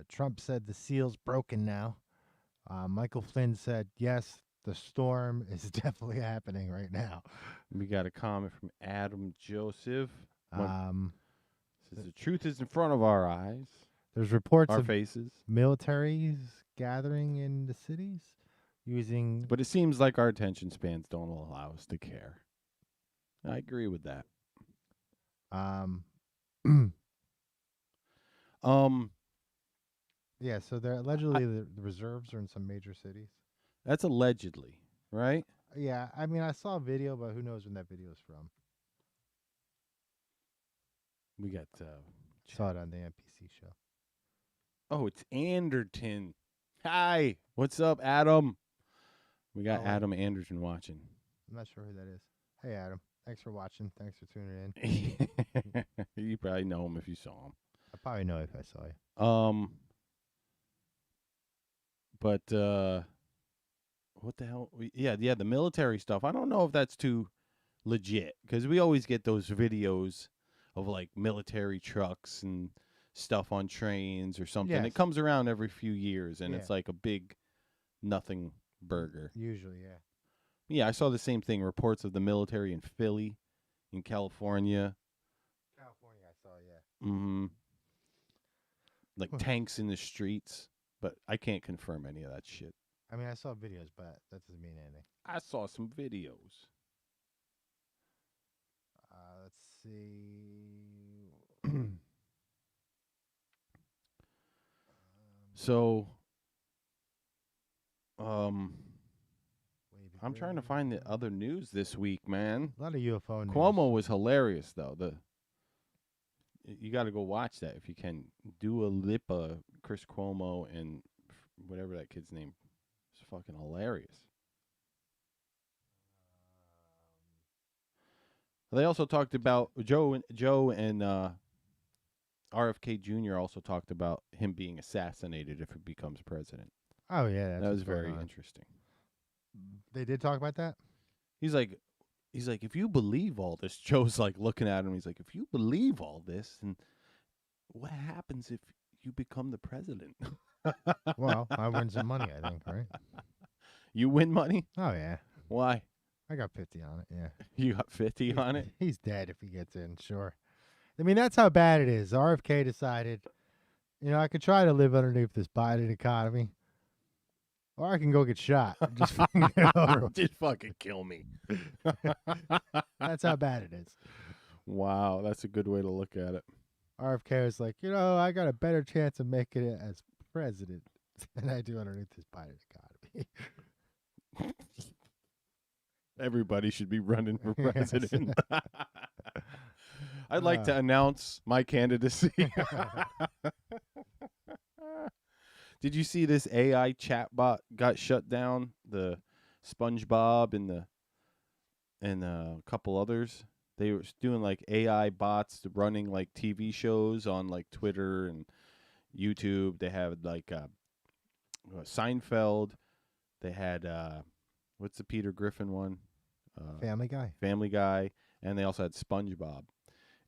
Speaker 6: Trump said the seal's broken now. Michael Flynn said, yes, the storm is definitely happening right now.
Speaker 3: We got a comment from Adam Joseph. Says the truth is in front of our eyes.
Speaker 6: There's reports
Speaker 3: Our
Speaker 6: of
Speaker 3: faces.
Speaker 6: militaries gathering in the cities using.
Speaker 3: But it seems like our attention spans don't allow us to care. I agree with that.
Speaker 6: Yeah, so they're allegedly the reserves are in some major cities.
Speaker 3: That's allegedly, right?
Speaker 6: Yeah, I mean, I saw a video, but who knows when that video is from.
Speaker 3: We got
Speaker 6: Saw it on the NPC show.
Speaker 3: oh, it's Anderton. Hi. What's up, Adam? We got Adam Anderton watching.
Speaker 6: I'm not sure who that is. Hey, Adam. Thanks for watching. Thanks for tuning in.
Speaker 3: You probably know him if you saw him.
Speaker 6: I probably know if I saw you.
Speaker 3: But what the hell? Yeah, the military stuff. I don't know if that's too legit because we always get those videos of like military trucks and stuff on trains or something.
Speaker 6: Yes.
Speaker 3: It comes around every few years, and
Speaker 6: Yeah.
Speaker 3: it's like a big nothing burger.
Speaker 6: Usually, yeah.
Speaker 3: Yeah, I saw the same thing. Reports of the military in Philly, in California.
Speaker 6: California, I saw, yeah.
Speaker 3: Mm-hmm. Like tanks in the streets, but I can't confirm any of that shit.
Speaker 6: I mean, I saw videos, but that doesn't mean anything.
Speaker 3: I saw some videos.
Speaker 6: Let's see.
Speaker 3: So, I'm trying to find the other news this week, man.
Speaker 6: A lot of UFO news.
Speaker 3: Cuomo was hilarious, though. You got to go watch that if you can. Dua Lipa, Chris Cuomo, and whatever that kid's name. It's fucking hilarious. They also talked about Joe and RFK Jr. also talked about him being assassinated if he becomes president.
Speaker 6: Oh, yeah. That's
Speaker 3: That was
Speaker 6: what's going
Speaker 3: very
Speaker 6: on.
Speaker 3: interesting.
Speaker 6: They did talk about that?
Speaker 3: He's like, if you believe all this, Joe's like looking at him. He's like, if you believe all this, then what happens if you become the president?
Speaker 6: Well, I win some money, I think, right?
Speaker 3: You win money?
Speaker 6: Oh, yeah.
Speaker 3: Why?
Speaker 6: I got 50 on it, yeah.
Speaker 3: You got 50 on it?
Speaker 6: He's dead if he gets in, sure. I mean, that's how bad it is. RFK decided, I could try to live underneath this Biden economy, or I can go get shot. Just fucking get it over with.
Speaker 3: Just fucking kill me.
Speaker 6: That's how bad it is.
Speaker 3: Wow, that's a good way to look at it.
Speaker 6: RFK was like, I got a better chance of making it as president than I do underneath this Biden economy.
Speaker 3: Everybody should be running for president. I'd like to announce my candidacy. Did you see this AI chatbot got shut down? The SpongeBob and a couple others. They were doing like AI bots running like TV shows on like Twitter and YouTube. They had like Seinfeld. They had what's the Peter Griffin one?
Speaker 6: Family Guy.
Speaker 3: Family Guy, and they also had SpongeBob.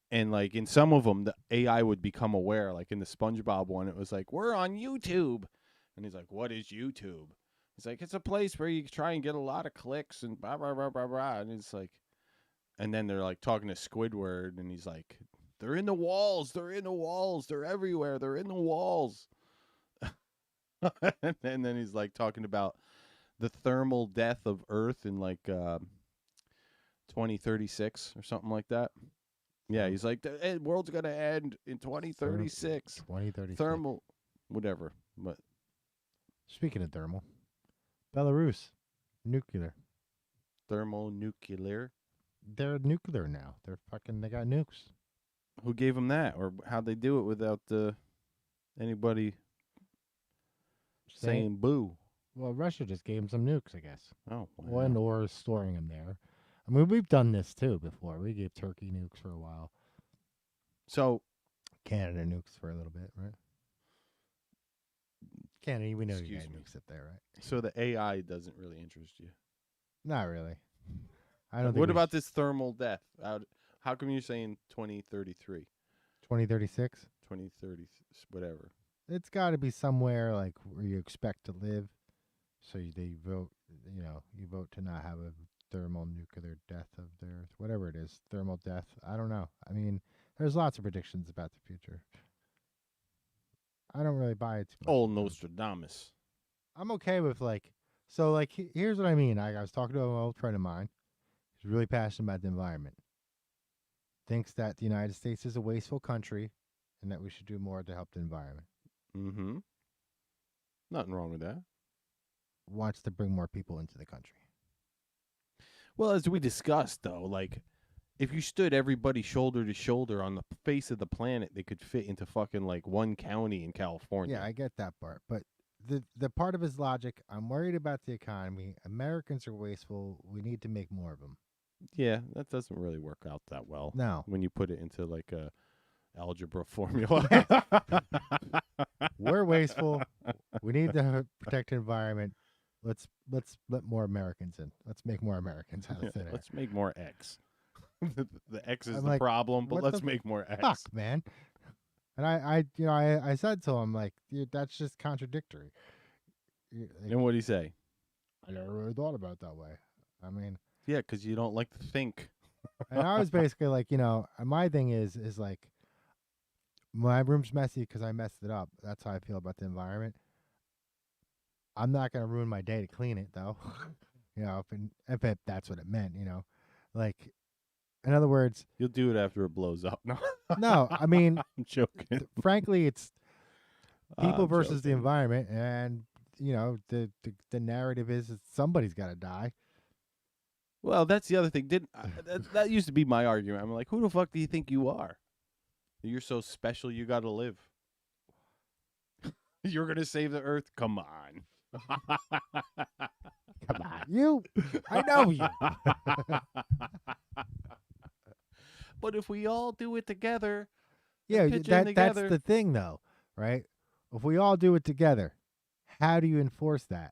Speaker 3: And like in some of them, the AI would become aware. Like in the SpongeBob one, it was like, "We're on YouTube," and he's like, "What is YouTube?" He's like, "It's a place where you try and get a lot of clicks and blah blah blah blah blah." And it's like, and then they're like talking to Squidward, and he's like, "They're in the walls. They're in the walls. They're everywhere. They're in the walls." And then he's like talking about the thermal death of Earth in like 2036 or something like that. Yeah, he's like, the world's going to end in 2036.
Speaker 6: 2036.
Speaker 3: Thermal, whatever. But
Speaker 6: Speaking of thermal, Belarus, nuclear.
Speaker 3: Thermonuclear.
Speaker 6: They're nuclear now. They got nukes.
Speaker 3: Who gave them that? Or how'd they do it without the... Anybody saying boo?
Speaker 6: Well, Russia just gave him some nukes, I guess.
Speaker 3: Oh,
Speaker 6: Well, and or is storing them there. I mean, we've done this too before. We gave Turkey nukes for a while.
Speaker 3: So
Speaker 6: Canada nukes for a little bit, right? Canada, we know you
Speaker 3: Excuse
Speaker 6: got
Speaker 3: me.
Speaker 6: nukes up there, right?
Speaker 3: So the AI doesn't really interest you.
Speaker 6: Not really. I don't.
Speaker 3: What about this thermal death? How come you're saying 2033,
Speaker 6: 2036?
Speaker 3: 2030, whatever?
Speaker 6: It's got to be somewhere like where you expect to live. So they vote. You vote to not have a thermal nuclear death of the Earth, whatever it is, thermal death. I don't know. I mean, there's lots of predictions about the future. I don't really buy it too much.
Speaker 3: Oh, Nostradamus.
Speaker 6: I'm okay with here's what I mean. I was talking to an old friend of mine. He's really passionate about the environment. Thinks that the United States is a wasteful country and that we should do more to help the environment.
Speaker 3: Mm-hmm. Nothing wrong with that.
Speaker 6: Wants to bring more people into the country.
Speaker 3: Well, as we discussed, though, like, if you stood everybody shoulder to shoulder on the face of the planet, they could fit into fucking, like, one county in California.
Speaker 6: Yeah, I get that part. But the part of his logic, I'm worried about the economy. Americans are wasteful. We need to make more of them.
Speaker 3: Yeah, that doesn't really work out that well.
Speaker 6: No.
Speaker 3: When you put it into, like, a algebra formula.
Speaker 6: We're wasteful. We need to protect the environment. Let's let more Americans in. Let's make more Americans out of thin air.
Speaker 3: Let's make more X. The X is
Speaker 6: I'm
Speaker 3: the
Speaker 6: like,
Speaker 3: problem, but
Speaker 6: what
Speaker 3: let's
Speaker 6: the
Speaker 3: make more X.
Speaker 6: Fuck, man. And I said to him, like, dude, that's just contradictory.
Speaker 3: And what do you say?
Speaker 6: I never really thought about it that way. I mean,
Speaker 3: Yeah, because you don't like to think.
Speaker 6: and I was basically like, my thing is like, my room's messy because I messed it up. That's how I feel about the environment. I'm not gonna ruin my day to clean it, though. If that's what it meant, like, in other words,
Speaker 3: You'll do it after it blows up. No,
Speaker 6: no. I mean,
Speaker 3: I'm joking.
Speaker 6: frankly, it's people
Speaker 3: I'm
Speaker 6: versus the
Speaker 3: joking.
Speaker 6: environment, and the narrative is that somebody's got to die.
Speaker 3: Well, that's the other thing. That used to be my argument. I'm like, who the fuck do you think you are? You're so special. You got to live. You're gonna save the earth. Come on.
Speaker 6: Come on, you. I know you.
Speaker 3: But if we all do it together,
Speaker 6: Yeah,
Speaker 3: pitch in
Speaker 6: that's
Speaker 3: together.
Speaker 6: the thing, though, right? If we all do it together, how do you enforce that?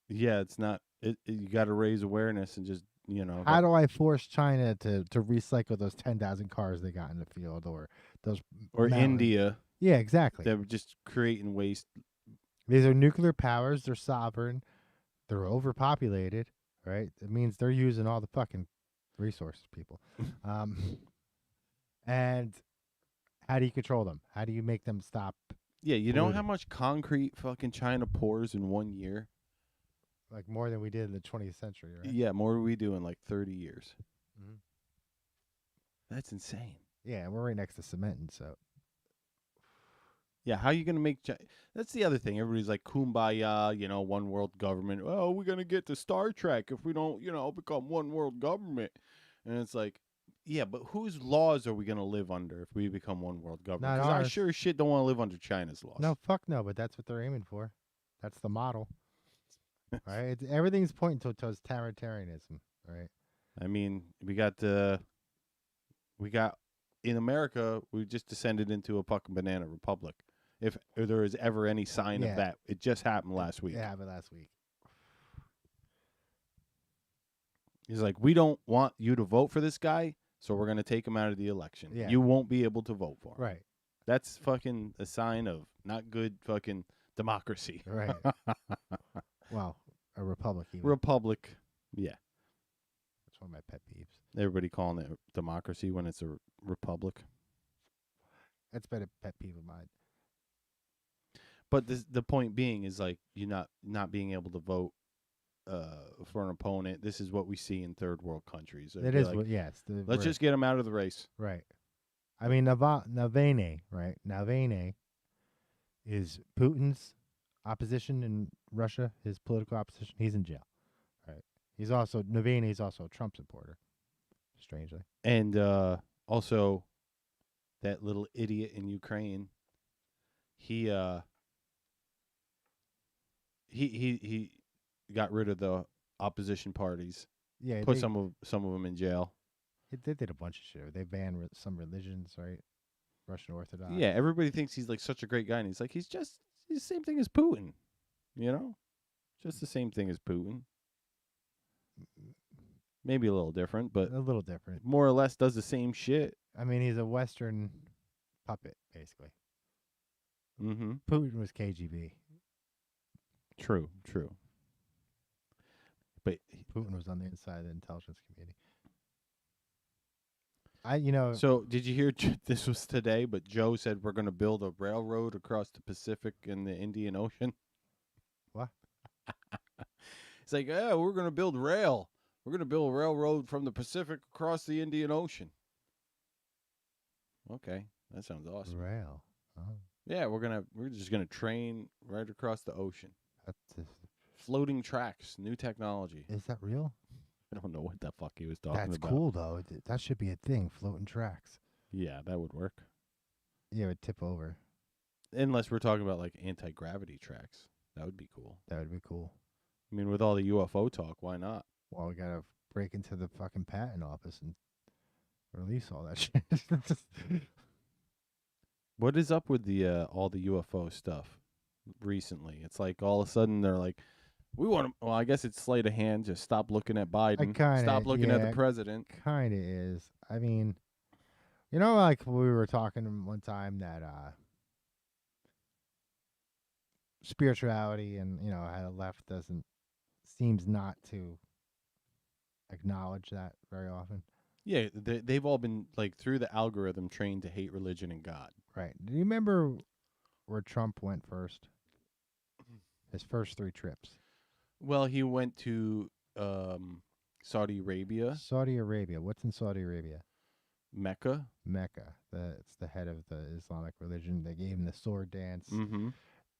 Speaker 3: Yeah, it's not. You got to raise awareness and just
Speaker 6: How do I force China to recycle those 10,000 cars they got in the field, or those
Speaker 3: India?
Speaker 6: Yeah, exactly.
Speaker 3: They're just creating waste.
Speaker 6: These are nuclear powers. They're sovereign. They're overpopulated, right? It means they're using all the fucking resources, people. And how do you control them? How do you make them stop?
Speaker 3: Yeah, you know how
Speaker 6: polluting?
Speaker 3: much concrete fucking China pours in 1 year?
Speaker 6: Like more than we did in the 20th century, right?
Speaker 3: Yeah, more than we do in like 30 years.
Speaker 6: Mhm.
Speaker 3: That's insane.
Speaker 6: Yeah, and we're right next to cement, so
Speaker 3: Yeah, how are you going to make That's the other thing. Everybody's like, kumbaya, one world government. Oh, we're going to get to Star Trek if we don't, become one world government. And it's like, yeah, but whose laws are we going to live under if we become one world government?
Speaker 6: Not
Speaker 3: Because I
Speaker 6: ours.
Speaker 3: sure as shit don't want to live under China's laws.
Speaker 6: no, fuck no. But that's what they're aiming for. That's the model, right? Everything's pointing towards totalitarianism, right?
Speaker 3: I mean, we got in America, we just descended into a fucking banana republic. If there is ever any sign
Speaker 6: Yeah.
Speaker 3: of that, it just happened last week.
Speaker 6: It happened last week.
Speaker 3: He's like, we don't want you to vote for this guy, so we're going to take him out of the election.
Speaker 6: Yeah.
Speaker 3: You won't be able to vote for him.
Speaker 6: Right,
Speaker 3: That's fucking a sign of not good fucking democracy.
Speaker 6: right. Well, a republic. Even.
Speaker 3: Republic. Yeah.
Speaker 6: That's one of my pet peeves.
Speaker 3: Everybody calling it democracy when it's a republic.
Speaker 6: That's been a pet peeve of mine.
Speaker 3: But the point being is like you not being able to vote for an opponent. This is what we see in third world countries.
Speaker 6: It is, yes.
Speaker 3: Let's just get him out of the race.
Speaker 6: right. I mean, Navalny, right? Navalny is Putin's opposition in Russia. His political opposition. He's in jail, right? Navalny is also a Trump supporter. Strangely,
Speaker 3: And also, that little idiot in Ukraine he he got rid of the opposition parties,
Speaker 6: Yeah,
Speaker 3: put some of them in jail.
Speaker 6: they did a bunch of shit. They banned some religions, right? Russian Orthodox.
Speaker 3: Yeah, everybody thinks he's like such a great guy, and he's like he's the same thing as Putin, you know, just the same thing as Putin. Maybe a little different, but
Speaker 6: a little different.
Speaker 3: more or less does the same shit.
Speaker 6: I mean, he's a Western puppet, basically.
Speaker 3: Mm-hmm.
Speaker 6: Putin was KGB.
Speaker 3: True. But
Speaker 6: Putin was on the inside of the intelligence community.
Speaker 3: So did you hear this was today? But Joe said we're going to build a railroad across the Pacific and the Indian Ocean.
Speaker 6: What?
Speaker 3: It's like, yeah, we're going to build rail. We're going to build a railroad from the Pacific across the Indian Ocean. Okay, that sounds awesome.
Speaker 6: Rail. Oh.
Speaker 3: Yeah, we're just gonna train right across the ocean.
Speaker 6: That's
Speaker 3: Floating tracks, new technology.
Speaker 6: Is that real?
Speaker 3: I don't know what the fuck he was talking
Speaker 6: That's
Speaker 3: about.
Speaker 6: cool, though. That should be a thing, floating tracks.
Speaker 3: Yeah, that would work.
Speaker 6: Yeah, it would tip over.
Speaker 3: Unless we're talking about like anti-gravity tracks. That would be cool.
Speaker 6: That would be cool.
Speaker 3: I mean, with all the UFO talk, why not?
Speaker 6: Well, we gotta break into the fucking patent office and release all that shit.
Speaker 3: What is up with the all the UFO stuff recently? It's like all of a sudden they're like, we want to. Well, I guess it's sleight of hand. Just stop looking at Biden. Stop looking at the president.
Speaker 6: Kind of is. I mean, like we were talking one time that spirituality and how the left seems not to acknowledge that very often.
Speaker 3: Yeah, they've all been like through the algorithm trained to hate religion and God.
Speaker 6: Right. Do you remember where Trump went first? His first 3 trips.
Speaker 3: Well, he went to Saudi Arabia.
Speaker 6: Saudi Arabia. What's in Saudi Arabia?
Speaker 3: Mecca.
Speaker 6: Mecca. It's the head of the Islamic religion. They gave him the sword dance.
Speaker 3: Mm-hmm.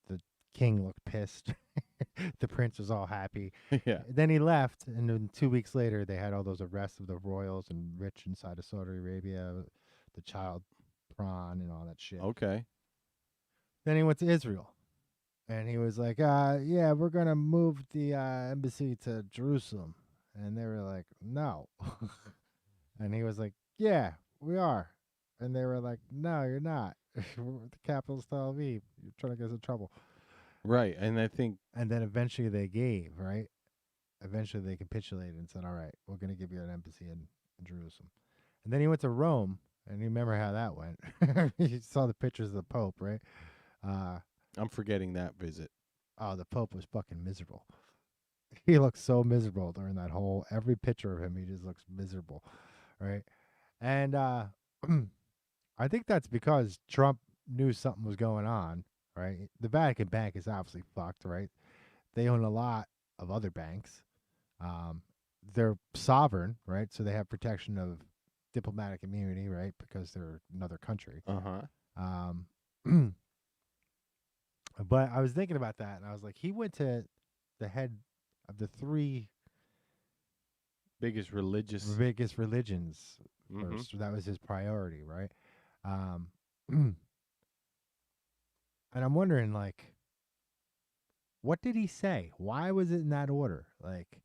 Speaker 6: The king looked pissed. The prince was all happy.
Speaker 3: Yeah.
Speaker 6: Then he left, and then 2 weeks later, they had all those arrests of the royals and rich inside of Saudi Arabia, the child prawn and all that shit.
Speaker 3: Okay.
Speaker 6: Then he went to Israel, and he was like, yeah, we're going to move the embassy to Jerusalem. And they were like, no. And he was like, yeah, we are. And they were like, no, you're not. The capital's Tel Aviv. You're trying to get us in trouble.
Speaker 3: Right, and I think...
Speaker 6: And then eventually they gave, right? Eventually they capitulated and said, all right, we're going to give you an embassy in Jerusalem. And then he went to Rome, and you remember how that went. You saw the pictures of the Pope, right?
Speaker 3: I'm forgetting that visit.
Speaker 6: Oh, the Pope was fucking miserable. He looked so miserable during that every picture of him, he just looks miserable, right? And I think that's because Trump knew something was going on, right? The Vatican Bank is obviously fucked, right? They own a lot of other banks. They're sovereign, right? So they have protection of diplomatic immunity, right? Because they're another country.
Speaker 3: Uh-huh.
Speaker 6: But I was thinking about that, and I was like, he went to the head of the 3
Speaker 3: biggest religions
Speaker 6: first. So that was his priority, right? And I'm wondering, like, what did he say? Why was it in that order? Like,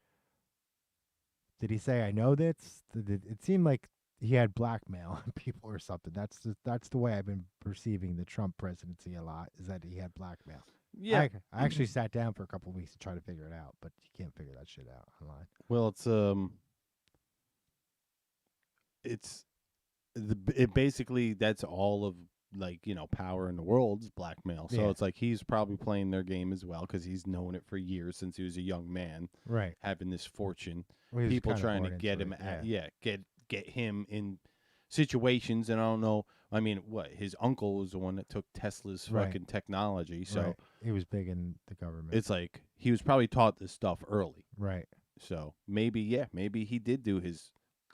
Speaker 6: did he say, I know this? It seemed like he had blackmail on people or something. That's the way I've been perceiving the Trump presidency a lot, is that he had blackmail.
Speaker 3: Yeah.
Speaker 6: I actually sat down for a couple of weeks to try to figure it out, but you can't figure that shit out online.
Speaker 3: Well, it basically that's all of power in the world's blackmail. So it's like he's probably playing their game as well because he's known it for years since he was a young man,
Speaker 6: right?
Speaker 3: Having this fortune,
Speaker 6: well,
Speaker 3: people trying to get him get him in situations, and I don't know. I mean, what his uncle was the one that took Tesla's fucking technology, so
Speaker 6: he was big in the government.
Speaker 3: It's like he was probably taught this stuff early,
Speaker 6: right?
Speaker 3: So maybe he did do his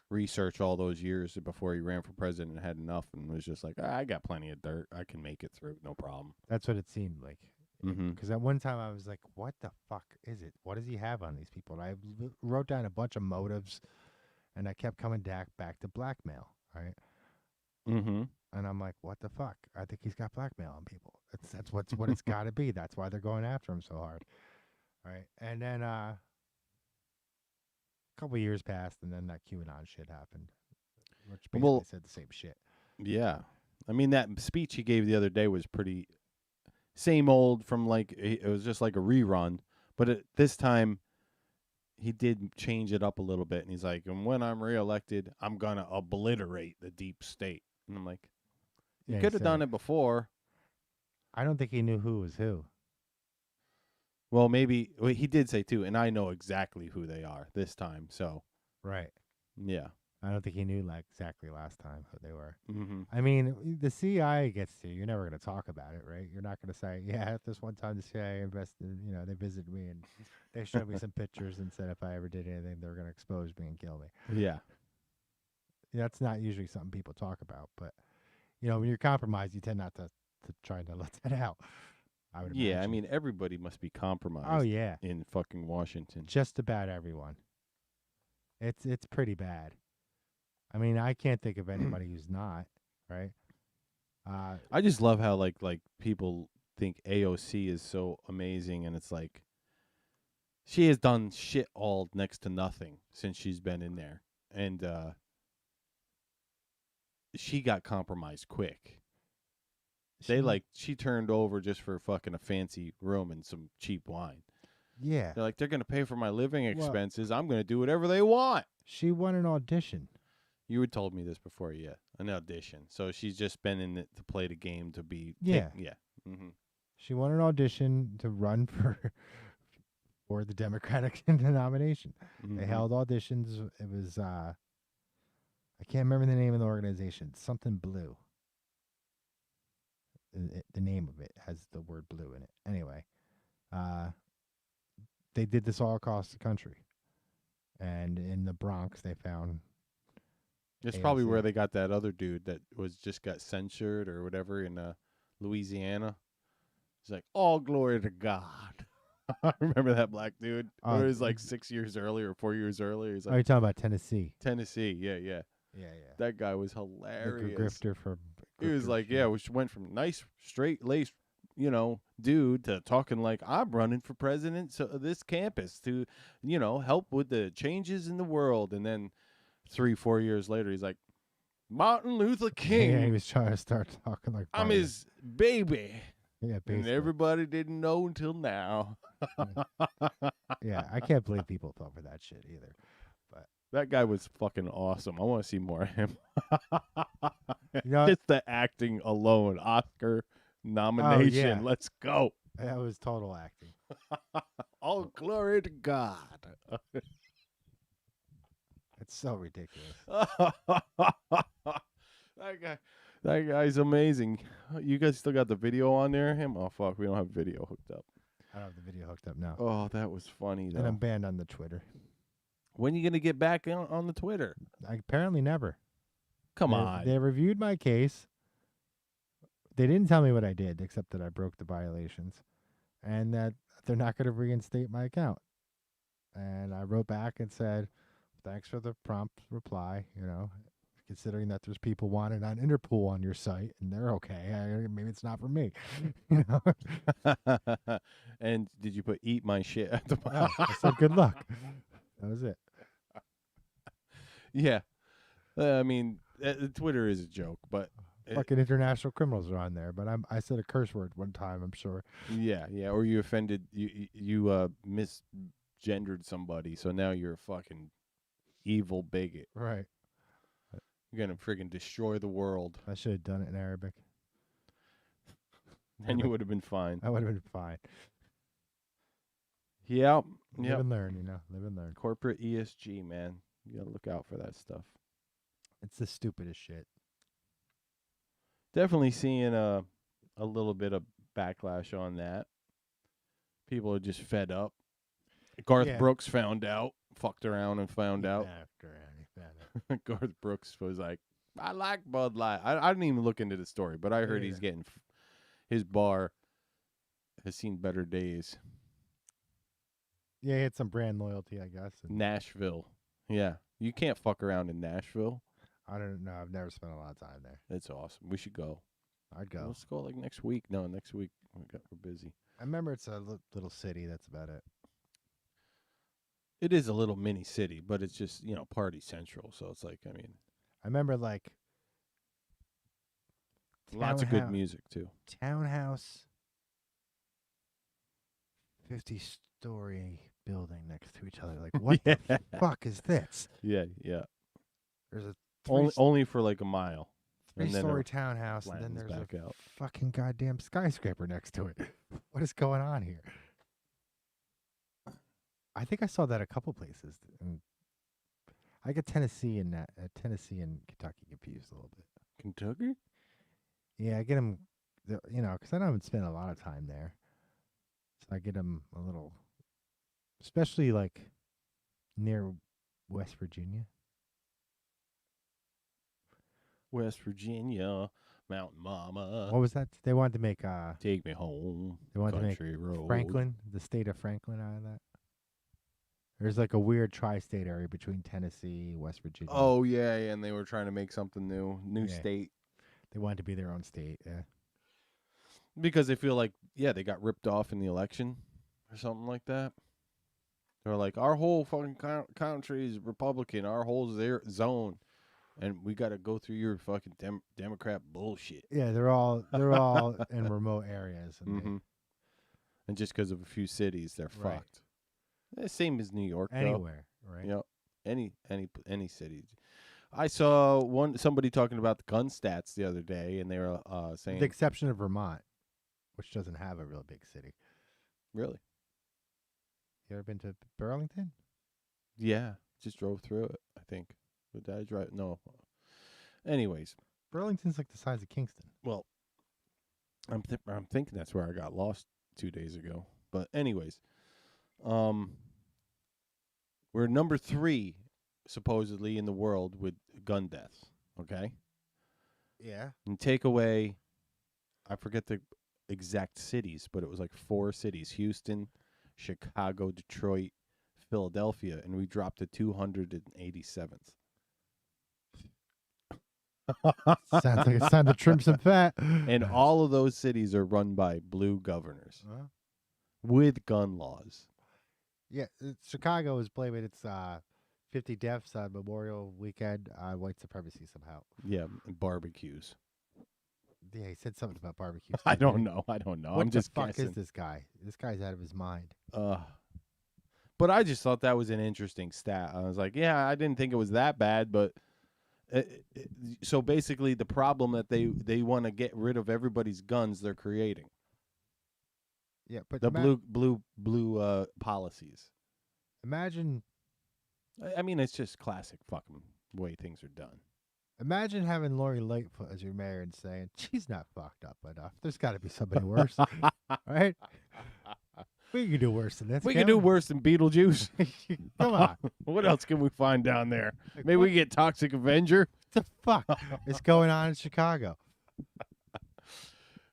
Speaker 3: research all those years before he ran for president and had enough and was just like, I got plenty of dirt, I can make it through, no problem.
Speaker 6: That's what it seemed like.
Speaker 3: Mm-hmm.
Speaker 6: Because at one time I was like, what the fuck is it? What does he have on these people? And I wrote down a bunch of motives, and I kept coming back to blackmail, right?
Speaker 3: Mm-hmm.
Speaker 6: And I'm like, what the fuck? I think he's got blackmail on people. That's what it's got to be. That's why they're going after him so hard. Right. And then a couple years passed, and then that QAnon shit happened, which basically
Speaker 3: Well,
Speaker 6: said the same shit.
Speaker 3: yeah. I mean, that speech he gave the other day was pretty same old from like, it was just like a rerun. But this time, he did change it up a little bit. And he's like, and when I'm reelected, I'm going to obliterate the deep state. And I'm like, you
Speaker 6: Yeah, he
Speaker 3: could have
Speaker 6: said
Speaker 3: done
Speaker 6: it.
Speaker 3: it before.
Speaker 6: I don't think he knew who was who.
Speaker 3: Well, maybe he did say too, and I know exactly who they are this time. So,
Speaker 6: Right.
Speaker 3: yeah.
Speaker 6: I don't think he knew like exactly last time who they were.
Speaker 3: Mm-hmm.
Speaker 6: I mean, the CIA gets to you. You're never going to talk about it, right? You're not going to say, yeah, this one time the CIA invested, they visited me and they showed me some pictures and said if I ever did anything, they were going to expose me and kill me.
Speaker 3: Yeah.
Speaker 6: That's not usually something people talk about. But, when you're compromised, you tend not to try to let that out. I would
Speaker 3: Yeah, I
Speaker 6: imagine.
Speaker 3: mean, everybody must be compromised.
Speaker 6: Oh, yeah.
Speaker 3: In fucking Washington.
Speaker 6: Just about everyone. It's pretty bad. I mean, I can't think of anybody who's not, right?
Speaker 3: I just love how like people think AOC is so amazing, and it's like she has done shit all next to nothing since she's been in there, and she got compromised quick. She turned over just for fucking a fancy room and some cheap wine.
Speaker 6: Yeah.
Speaker 3: They're like, they're gonna pay for my living expenses. I'm gonna do whatever they want.
Speaker 6: She won an audition.
Speaker 3: You had told me this before, yeah. An audition. So she's just been in it to play the game to be.
Speaker 6: Yeah.
Speaker 3: Yeah. Mm-hmm.
Speaker 6: She won an audition to run for the Democratic nomination.
Speaker 3: Mm-hmm.
Speaker 6: They held auditions. It was I can't remember the name of the organization. Something Blue. The name of it has the word blue in it. Anyway, they did this all across the country, and in the Bronx they found.
Speaker 3: It's
Speaker 6: AOC.
Speaker 3: probably where they got that other dude that just got censured or whatever in Louisiana. He's like, all glory to God. I remember that black dude. It was like 6 years earlier or 4 years earlier. He's
Speaker 6: Oh,
Speaker 3: like,
Speaker 6: you're talking about Tennessee.
Speaker 3: Tennessee. Yeah, yeah.
Speaker 6: Yeah, yeah.
Speaker 3: That guy was
Speaker 6: The
Speaker 3: hilarious.
Speaker 6: grifter for.
Speaker 3: He was like, yeah, which went from nice, straight-laced, dude to talking like, I'm running for president of this campus to, help with the changes in the world. And then 3-4 years later, he's like, Martin Luther King.
Speaker 6: Yeah, he was trying to start talking like.
Speaker 3: I'm
Speaker 6: Biden.
Speaker 3: his baby.
Speaker 6: Yeah,
Speaker 3: And
Speaker 6: basically.
Speaker 3: everybody didn't know until now.
Speaker 6: Yeah, I can't believe people fell for that shit either. But
Speaker 3: That guy was fucking awesome. I want to see more of him.
Speaker 6: know-
Speaker 3: Just the acting alone, Oscar nomination.
Speaker 6: yeah.
Speaker 3: Let's go.
Speaker 6: that was total acting.
Speaker 3: All glory to God.
Speaker 6: It's so ridiculous.
Speaker 3: That guy's amazing. You guys still got the video on there? Him? Oh fuck, we don't have video hooked up.
Speaker 6: I don't have the video hooked up now.
Speaker 3: Oh, that was funny
Speaker 6: And I'm
Speaker 3: though.
Speaker 6: banned on the Twitter.
Speaker 3: When you gonna get back on the Twitter?
Speaker 6: Apparently never.
Speaker 3: Come
Speaker 6: They-
Speaker 3: on.
Speaker 6: They reviewed my case. They didn't tell me what I did, except that I broke the violations, and that they're not going to reinstate my account. And I wrote back and said, "Thanks for the prompt reply. Considering that there's people wanted on Interpol on your site, and they're okay. Maybe it's not for me."
Speaker 3: And did you put "eat my shit" at the
Speaker 6: Oh,
Speaker 3: bottom?
Speaker 6: I said, "Good luck." That was it.
Speaker 3: Yeah. I mean, Twitter is a joke, but
Speaker 6: Fucking international criminals are on there, but I said a curse word one time. I'm sure.
Speaker 3: yeah. Or you offended, you misgendered somebody, so now you're a fucking evil bigot.
Speaker 6: Right.
Speaker 3: You're gonna friggin' destroy the world.
Speaker 6: I should have done it in Arabic.
Speaker 3: Then you would have been fine.
Speaker 6: I would have been fine.
Speaker 3: Yeah.
Speaker 6: Live
Speaker 3: Yeah.
Speaker 6: and learn, Live and learn.
Speaker 3: Corporate ESG, man. You gotta look out for that stuff.
Speaker 6: It's the stupidest shit.
Speaker 3: Definitely seeing a little bit of backlash on that. People are just fed up. Garth
Speaker 6: Yeah.
Speaker 3: Brooks found out, fucked around and found out.
Speaker 6: He found out.
Speaker 3: Garth Brooks was like, I like Bud Light. I didn't even look into the story, but I heard he's
Speaker 6: either.
Speaker 3: getting his bar has seen better days.
Speaker 6: Yeah, he had some brand loyalty, I guess. And
Speaker 3: Nashville. Yeah. You can't fuck around in Nashville.
Speaker 6: I don't know. I've never spent a lot of time there.
Speaker 3: It's awesome. We should go.
Speaker 6: I'd go.
Speaker 3: Let's go like next week. No, next week we're busy.
Speaker 6: I remember it's a little city. That's about it.
Speaker 3: It is a little mini city, but it's just, party central. So it's like, I mean,
Speaker 6: I remember like
Speaker 3: lots of good music too.
Speaker 6: Townhouse, 50-story building next to each other. Like, what the fuck is this?
Speaker 3: Yeah, yeah.
Speaker 6: There's a
Speaker 3: Only for like a mile.
Speaker 6: three-story townhouse, and then there's
Speaker 3: back
Speaker 6: a
Speaker 3: out.
Speaker 6: fucking goddamn skyscraper next to it. What is going on here? I think I saw that a couple places. And I get Tennessee and Kentucky confused a little bit.
Speaker 3: Kentucky?
Speaker 6: Yeah, I get them, because I haven't spent a lot of time there. So I get them a little, especially like near West Virginia.
Speaker 3: West Virginia, Mountain Mama.
Speaker 6: What was that? They wanted to make
Speaker 3: Take me home.
Speaker 6: They wanted
Speaker 3: Country
Speaker 6: to make
Speaker 3: road.
Speaker 6: Franklin, the state of Franklin, out of that. There's like a weird tri-state area between Tennessee, West Virginia.
Speaker 3: Oh yeah, and they were trying to make something new state.
Speaker 6: They wanted to be their own state. Yeah.
Speaker 3: Because they feel like, they got ripped off in the election or something like that. They're like, our whole fucking country is Republican, our whole zone, and we got to go through your fucking Democrat bullshit.
Speaker 6: Yeah, they're all in remote areas, and
Speaker 3: And just because of a few cities, they're
Speaker 6: Right.
Speaker 3: fucked. Same as New York.
Speaker 6: anywhere, right?
Speaker 3: Any city. I saw somebody talking about the gun stats the other day, and they were saying,
Speaker 6: With the exception of Vermont, which doesn't have a real big city.
Speaker 3: really?
Speaker 6: You ever been to Burlington?
Speaker 3: Yeah, just drove through it. I think. But did I drive? No. Anyways,
Speaker 6: Burlington's like the size of Kingston.
Speaker 3: well, I'm thinking that's where I got lost 2 days ago. But anyways, we're number 3 supposedly in the world with gun deaths. Okay,
Speaker 6: Yeah.
Speaker 3: and take away, I forget the exact cities, but it was like 4 cities: Houston, Chicago, Detroit, Philadelphia, and we dropped to 287th.
Speaker 6: Sounds like it's time to trim some fat.
Speaker 3: And all of those cities are run by blue governors with gun laws.
Speaker 6: Yeah, Chicago is blaming its 50 deaths on Memorial Weekend on white supremacy somehow.
Speaker 3: Yeah, and barbecues.
Speaker 6: Yeah, he said something about barbecues.
Speaker 3: I don't know. What
Speaker 6: I'm just
Speaker 3: the fuck
Speaker 6: is this guy? This guy's out of his mind.
Speaker 3: But I just thought that was an interesting stat. I was like, yeah, I didn't think it was that bad, but so basically the problem that they want to get rid of everybody's guns they're creating.
Speaker 6: Yeah, but
Speaker 3: The blue policies.
Speaker 6: Imagine
Speaker 3: I mean, it's just classic fucking way things are done.
Speaker 6: Imagine having Lori Lightfoot as your mayor and saying, she's not fucked up enough. There's got to be somebody worse. Right? We can do worse than this.
Speaker 3: We can do worse than Beetlejuice.
Speaker 6: Come on.
Speaker 3: What else can we find down there? Maybe we get Toxic Avenger.
Speaker 6: What the fuck is going on in Chicago?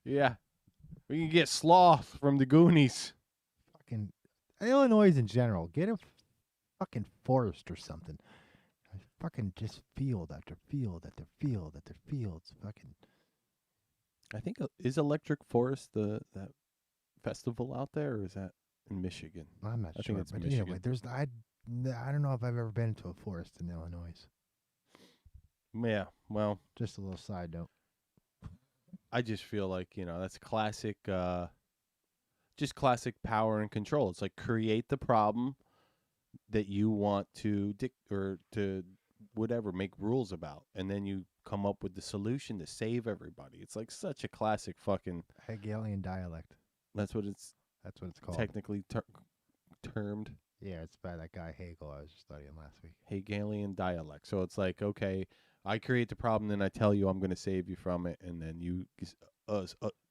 Speaker 3: Yeah. We can get Sloth from the Goonies.
Speaker 6: Fucking Illinois in general. Get a fucking forest or something. Fucking just field after field after field after fields. Fucking.
Speaker 3: I think is Electric Forest that festival out there, or is that in Michigan?
Speaker 6: I'm not
Speaker 3: I
Speaker 6: sure.
Speaker 3: think it's
Speaker 6: But
Speaker 3: Michigan.
Speaker 6: anyway, I don't know if I've ever been to a forest in Illinois.
Speaker 3: Yeah. Well,
Speaker 6: Just a little side note.
Speaker 3: I just feel like, that's classic, just classic power and control. It's like create the problem that you want to to whatever, make rules about, and then you come up with the solution to save everybody. It's like such a classic fucking.
Speaker 6: Hegelian dialect.
Speaker 3: That's what it's
Speaker 6: That's what it's called.
Speaker 3: technically termed.
Speaker 6: Yeah, it's by that guy Hegel I was studying last week.
Speaker 3: Hegelian dialect. So it's like, okay, I create the problem, then I tell you I'm going to save you from it, and then you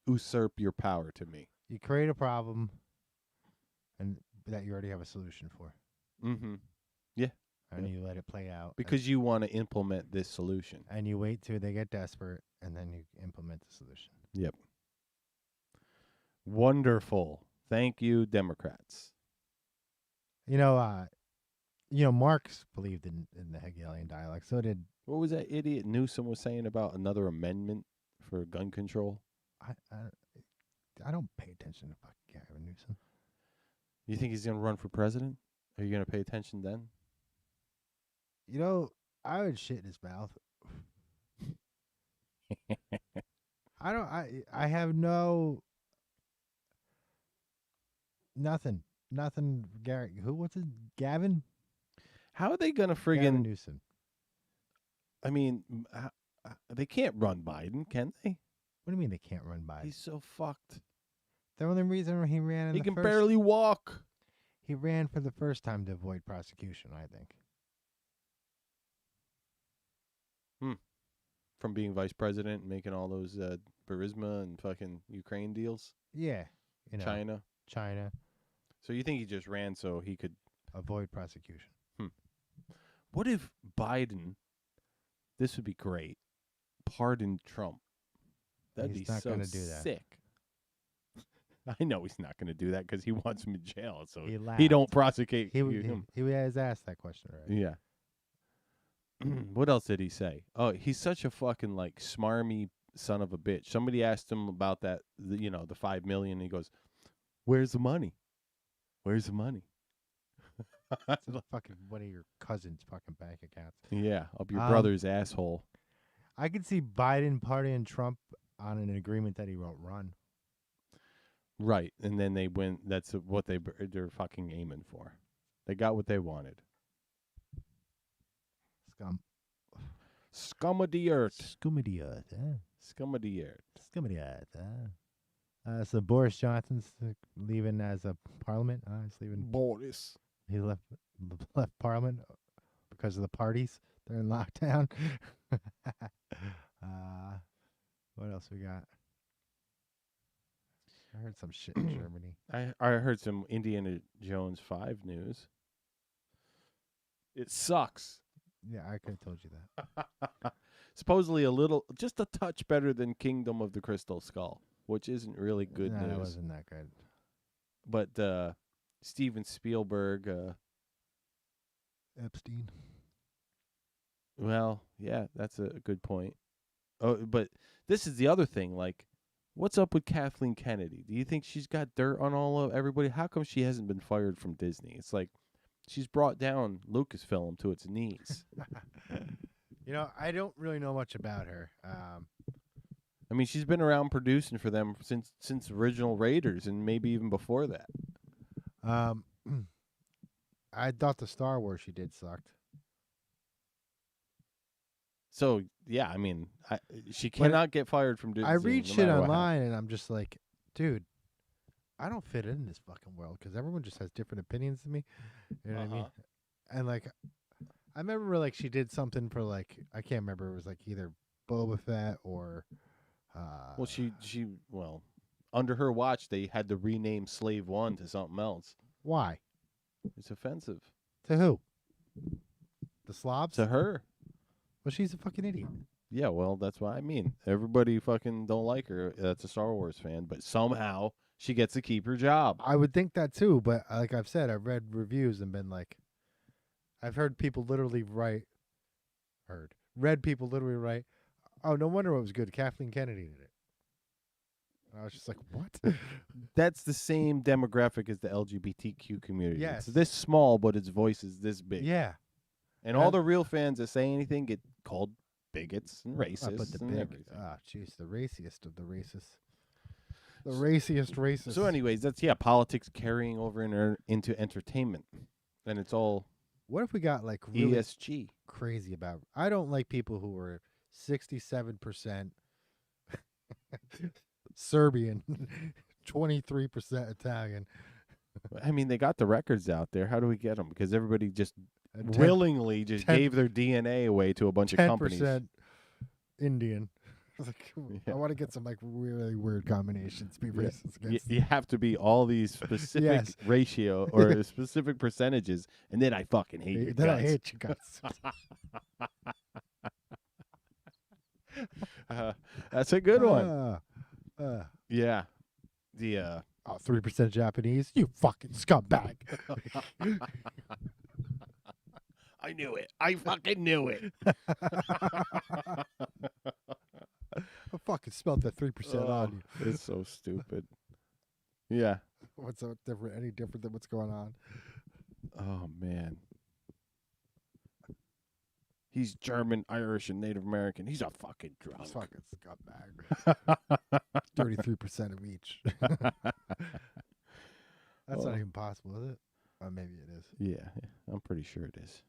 Speaker 3: usurp your power to me.
Speaker 6: You create a problem, and that you already have a solution for,
Speaker 3: Mm-hmm. Yeah.
Speaker 6: and you let it play out.
Speaker 3: Because you want to implement this solution.
Speaker 6: and you wait till they get desperate, and then you implement the solution.
Speaker 3: Yep. Wonderful. Thank you, Democrats.
Speaker 6: Marx believed in the Hegelian dialectic. So did
Speaker 3: What was that idiot Newsom was saying about another amendment for gun control?
Speaker 6: I don't pay attention to fucking Gavin Newsom.
Speaker 3: You think he's gonna run for president? Are you gonna pay attention then?
Speaker 6: I would shit in his mouth. I have nothing. Gary, what's his Gavin?
Speaker 3: How are they gonna
Speaker 6: Gavin
Speaker 3: friggin'?
Speaker 6: Newsom.
Speaker 3: I mean, they can't run Biden, can they?
Speaker 6: What do you mean they can't run by?
Speaker 3: He's so fucked.
Speaker 6: The only reason he ran
Speaker 3: He can barely walk.
Speaker 6: He ran for the first time to avoid prosecution, I think.
Speaker 3: From being vice president and making all those Burisma and fucking Ukraine deals.
Speaker 6: Yeah.
Speaker 3: China. So you think he just ran so he could
Speaker 6: avoid prosecution?
Speaker 3: What if Biden, this would be great, pardoned Trump? That'd
Speaker 6: He's
Speaker 3: be
Speaker 6: not
Speaker 3: so
Speaker 6: gonna do that.
Speaker 3: sick. I know he's not going to do that because he wants him in jail, so
Speaker 6: He
Speaker 3: he don't
Speaker 6: laughed.
Speaker 3: prosecute
Speaker 6: He
Speaker 3: him.
Speaker 6: has asked that question already.
Speaker 3: Yeah. What else did he say? Oh, he's such a fucking smarmy son of a bitch. Somebody asked him about that, the $5 million. And he goes, "Where's the money? Where's the money?"
Speaker 6: It's fucking one of your cousin's fucking bank accounts.
Speaker 3: Yeah, up your brother's asshole.
Speaker 6: I could see Biden partying Trump on an agreement that he won't run.
Speaker 3: Right, and then they win. That's what they're fucking aiming for. They got what they wanted. Scum of the earth.
Speaker 6: Scum of the earth.
Speaker 3: Scum of the earth.
Speaker 6: Scum of the earth. So Boris Johnson's leaving as a parliament. He's leaving.
Speaker 3: Boris.
Speaker 6: He left parliament because of the parties. They're in lockdown. What else we got? I heard some shit in Germany.
Speaker 3: I heard some Indiana Jones 5 news. It sucks.
Speaker 6: Yeah, I could have told you that.
Speaker 3: Supposedly just a touch better than Kingdom of the Crystal Skull, which isn't really good news.
Speaker 6: That wasn't that good.
Speaker 3: But Steven Spielberg.
Speaker 6: Epstein.
Speaker 3: Well, yeah, that's a good point. Oh, but this is the other thing. What's up with Kathleen Kennedy? Do you think she's got dirt on all of everybody? How come she hasn't been fired from Disney? It's like she's brought down Lucasfilm to its knees.
Speaker 6: I don't really know much about her.
Speaker 3: I mean, she's been around producing for them since original Raiders and maybe even before that.
Speaker 6: I thought the Star Wars she did sucked.
Speaker 3: So, yeah, I mean, she cannot get fired from Disney.
Speaker 6: I read shit online, and I'm just like, dude, I don't fit in this fucking world because everyone just has different opinions than me. You know what I mean? And, I remember, she did something for, I can't remember. It was, either Boba Fett or...
Speaker 3: Well, well, under her watch, they had to rename Slave 1 to something else.
Speaker 6: Why?
Speaker 3: It's offensive.
Speaker 6: To who? The slobs?
Speaker 3: To her.
Speaker 6: Well, she's a fucking idiot.
Speaker 3: Yeah, well, that's what I mean. Everybody fucking don't like her. That's a Star Wars fan, but somehow she gets to keep her job.
Speaker 6: I would think that too, but like I've said, I've read reviews and been I've heard people literally read people literally write, oh, no wonder it was good. Kathleen Kennedy did it. And I was just like, what?
Speaker 3: That's the same demographic as the LGBTQ community.
Speaker 6: Yes.
Speaker 3: It's this small, but its voice is this big.
Speaker 6: Yeah.
Speaker 3: And all the real fans that say anything get called bigots and racists.
Speaker 6: But the
Speaker 3: and
Speaker 6: big,
Speaker 3: everything.
Speaker 6: jeez, the raciest of the racists. The raciest racist.
Speaker 3: So anyways, that's, politics carrying over into entertainment. And it's all
Speaker 6: what if we got really
Speaker 3: ESG.
Speaker 6: Crazy about I don't like people who are 67% Serbian, 23% Italian.
Speaker 3: I mean, they got the records out there. How do we get them? Because everybody just willingly just gave their DNA away to a bunch of companies.
Speaker 6: 10% Indian. I want to get some really weird combinations. Be racist against.
Speaker 3: You have to be all these specific ratio or specific percentages, and then I fucking hate your guts.
Speaker 6: I hate your guts.
Speaker 3: That's a good one. Yeah. The
Speaker 6: 3% Japanese. You fucking scumbag.
Speaker 3: I knew it. I fucking knew it.
Speaker 6: I fucking smelled that 3% on you.
Speaker 3: It's so stupid. Yeah.
Speaker 6: What's so different? Any different than what's going on?
Speaker 3: Oh man. He's German, Irish, and Native American. He's a fucking drunk.
Speaker 6: It's fucking scumbag. 33% of each. That's not even possible, is it? Maybe it is.
Speaker 3: Yeah, I'm pretty sure it is.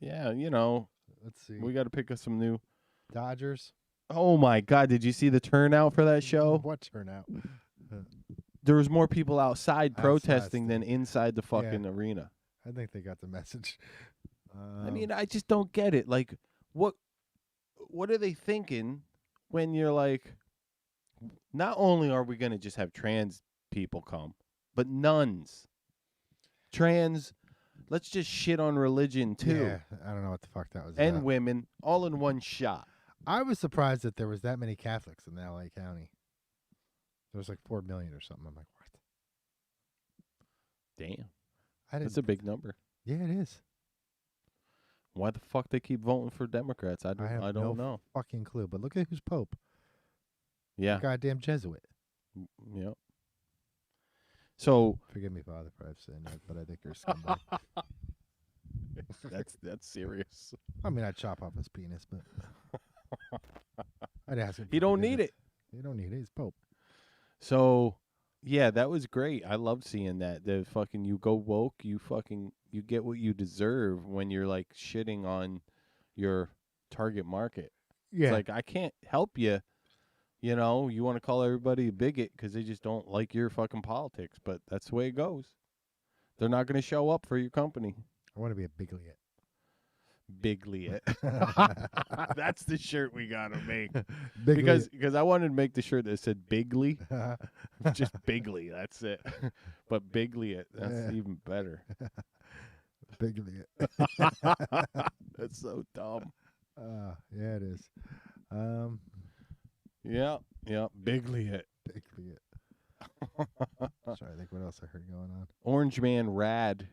Speaker 3: Yeah,
Speaker 6: Let's see.
Speaker 3: we got to pick up some new.
Speaker 6: Dodgers.
Speaker 3: Oh my God! Did you see the turnout for that show?
Speaker 6: What turnout?
Speaker 3: There was more people outside protesting
Speaker 6: still.
Speaker 3: than inside the fucking arena.
Speaker 6: I think they got the message.
Speaker 3: I mean, I just don't get it. Like, what are they thinking when you're like, not only are we going to just have trans people come, but nuns, trans, let's just shit on religion too.
Speaker 6: Yeah, I don't know what the fuck that was
Speaker 3: And
Speaker 6: about.
Speaker 3: women, all in one shot.
Speaker 6: I was surprised that there was that many Catholics in LA County. There was like 4 million or something. I'm like, what?
Speaker 3: Damn.
Speaker 6: I didn't.
Speaker 3: That's a big number.
Speaker 6: Yeah, it is.
Speaker 3: Why the fuck they keep voting for Democrats? I
Speaker 6: have
Speaker 3: don't
Speaker 6: no
Speaker 3: know.
Speaker 6: fucking clue. But look at who's Pope.
Speaker 3: Yeah.
Speaker 6: Goddamn Jesuit.
Speaker 3: Yep. So
Speaker 6: Forgive me, Father, for I've sinned, but I think you're a scumbag.
Speaker 3: that's serious.
Speaker 6: I mean, I'd chop off his penis, but I'd ask him.
Speaker 3: He don't need it.
Speaker 6: He don't need it. He's Pope.
Speaker 3: So, yeah, that was great. I loved seeing that. The fucking you go woke, you get what you deserve when you're like shitting on your target market.
Speaker 6: Yeah.
Speaker 3: It's like I can't help you. You know, you want to call everybody a bigot because they just don't like your fucking politics, but that's the way it goes. They're not going to show up for your company.
Speaker 6: I want to be a bigliot.
Speaker 3: Bigliot. That's the shirt we got to make.
Speaker 6: Bigliot.
Speaker 3: Because I wanted to make the shirt that said Bigly. Just Bigly, that's it. But Bigliot, that's even better.
Speaker 6: Bigliot.
Speaker 3: That's so dumb.
Speaker 6: Yeah, it is.
Speaker 3: Yeah, Bigliot.
Speaker 6: Bigliot. Sorry, I think what else I heard going on.
Speaker 3: Orange Man Rad.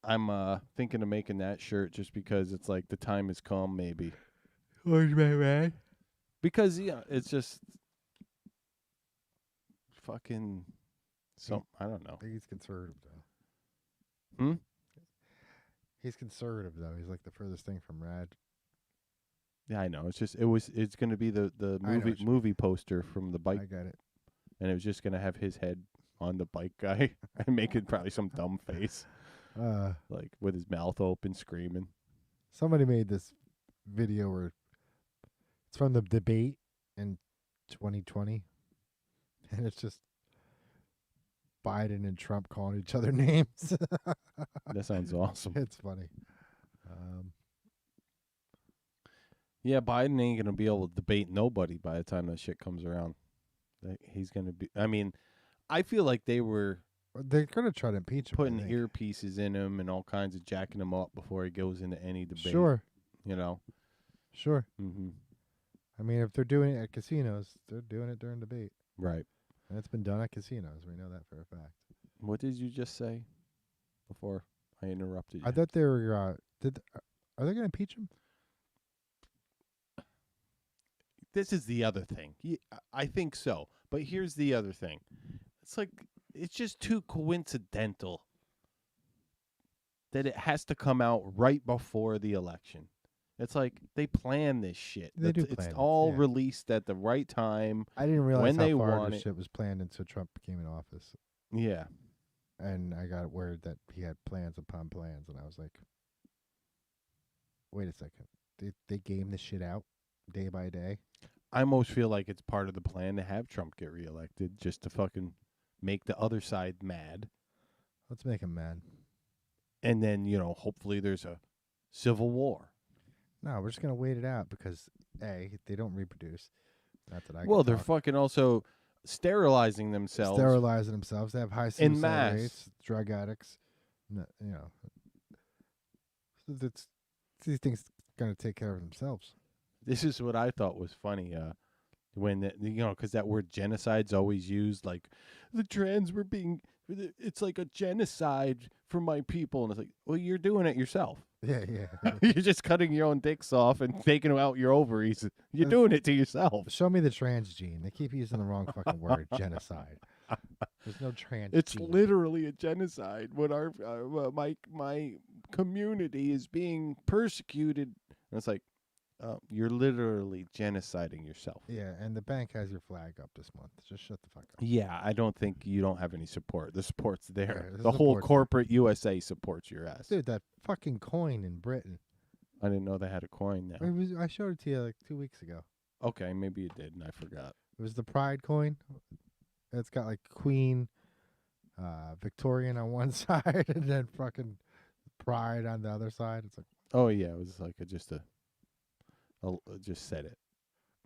Speaker 3: I'm thinking of making that shirt just because it's like the time has come, maybe.
Speaker 6: Orange Man Rad?
Speaker 3: Because, yeah, it's just fucking I don't know.
Speaker 6: I think he's conservative, though. He's conservative, though. He's like the furthest thing from Rad.
Speaker 3: Yeah, I know. It's going to be the movie poster from the bike.
Speaker 6: I got it.
Speaker 3: And it was just going to have his head on the bike guy and make it probably some dumb face. Like with his mouth open screaming.
Speaker 6: Somebody made this video where it's from the debate in 2020. And it's just Biden and Trump calling each other names.
Speaker 3: That sounds awesome.
Speaker 6: It's funny.
Speaker 3: Yeah, Biden ain't going to be able to debate nobody by the time that shit comes around. He's going to be... I mean, I feel like they're
Speaker 6: going to try to impeach him.
Speaker 3: Putting earpieces in him and all kinds of jacking him up before he goes into any debate.
Speaker 6: Sure.
Speaker 3: You know?
Speaker 6: Sure.
Speaker 3: Mm-hmm.
Speaker 6: I mean, if they're doing it at casinos, they're doing it during debate.
Speaker 3: Right.
Speaker 6: And it's been done at casinos. We know that for a fact.
Speaker 3: What did you just say before I interrupted you?
Speaker 6: I thought they were... are they going to impeach him?
Speaker 3: This is the other thing. I think so. But here's the other thing. It's like, it's just too coincidental that it has to come out right before the election. It's like they plan this shit. It's all released at the right time.
Speaker 6: I didn't realize
Speaker 3: when
Speaker 6: how
Speaker 3: they
Speaker 6: far
Speaker 3: want
Speaker 6: this
Speaker 3: it.
Speaker 6: shit was planned until Trump became in office.
Speaker 3: Yeah.
Speaker 6: And I got word that he had plans upon plans, and I was like, wait a second. They game this shit out day by day?
Speaker 3: I almost feel like it's part of the plan to have Trump get reelected, just to fucking make the other side mad.
Speaker 6: Let's make him mad.
Speaker 3: And then, hopefully there's a civil war.
Speaker 6: No, we're just going to wait it out because, A, they don't reproduce. Not that I
Speaker 3: Well,
Speaker 6: can
Speaker 3: they're
Speaker 6: talk.
Speaker 3: fucking also sterilizing themselves.
Speaker 6: Sterilizing themselves. They have high
Speaker 3: En
Speaker 6: suicide
Speaker 3: masse.
Speaker 6: rates, drug addicts. These things going to take care of themselves.
Speaker 3: This is what I thought was funny. when because that word genocide's always used, like the trans were being, it's like a genocide for my people, and it's like, well, you're doing it yourself.
Speaker 6: Yeah, yeah.
Speaker 3: You're just cutting your own dicks off and taking out your ovaries. You're doing it to yourself.
Speaker 6: Show me the trans gene. They keep using the wrong fucking word, genocide. There's no trans
Speaker 3: It's
Speaker 6: gene.
Speaker 3: literally a genocide when our my community is being persecuted. And it's like, you're literally genociding yourself.
Speaker 6: Yeah, and the bank has your flag up this month. Just shut the fuck up.
Speaker 3: Yeah, I don't think you don't have any support. The support's there.
Speaker 6: Yeah,
Speaker 3: the whole
Speaker 6: support's
Speaker 3: corporate USA supports your ass.
Speaker 6: Dude, that fucking coin in Britain.
Speaker 3: I didn't know they had a coin now.
Speaker 6: I showed it to you like 2 weeks ago.
Speaker 3: Okay, maybe you did, and I forgot.
Speaker 6: It was the Pride coin. It's got like Queen Victorian on one side and then fucking Pride on the other side. It's like,
Speaker 3: Oh yeah, it was like just said it.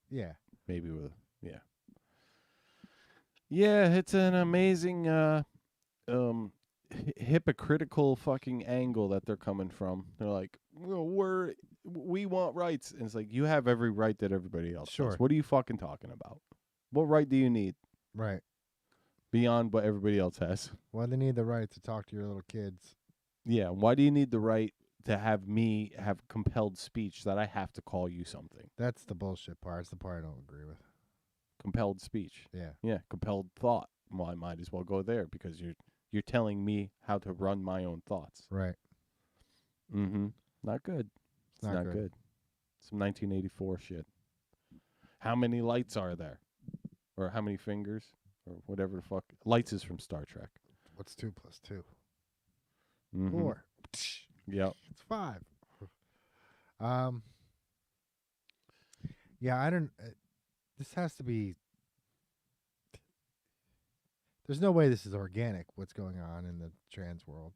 Speaker 6: yeah.
Speaker 3: Maybe with yeah, it's an amazing hypocritical fucking angle that they're coming from. They're like, well, we want rights, and it's like, you have every right that everybody else
Speaker 6: Sure.
Speaker 3: does. What are you fucking talking about? What right do you need
Speaker 6: Right.
Speaker 3: beyond what everybody else has?
Speaker 6: Well, they need the right to talk to your little kids.
Speaker 3: Yeah, why do you need the right to have me have compelled speech that I have to call you something?
Speaker 6: That's the bullshit part. It's the part I don't agree with.
Speaker 3: Compelled speech.
Speaker 6: Yeah.
Speaker 3: Yeah, compelled thought. Well, I might as well go there because you're telling me how to run my own thoughts.
Speaker 6: Right.
Speaker 3: Mm-hmm. Not good. It's
Speaker 6: not
Speaker 3: not
Speaker 6: good.
Speaker 3: good. Some 1984 shit. How many lights are there? Or how many fingers? Or whatever the fuck. Lights is from Star Trek.
Speaker 6: What's 2 plus 2?
Speaker 3: Mhm.
Speaker 6: 4.
Speaker 3: Yep.
Speaker 6: It's 5. Yeah, I don't. This has to be. There's no way this is organic. What's going on in the trans world?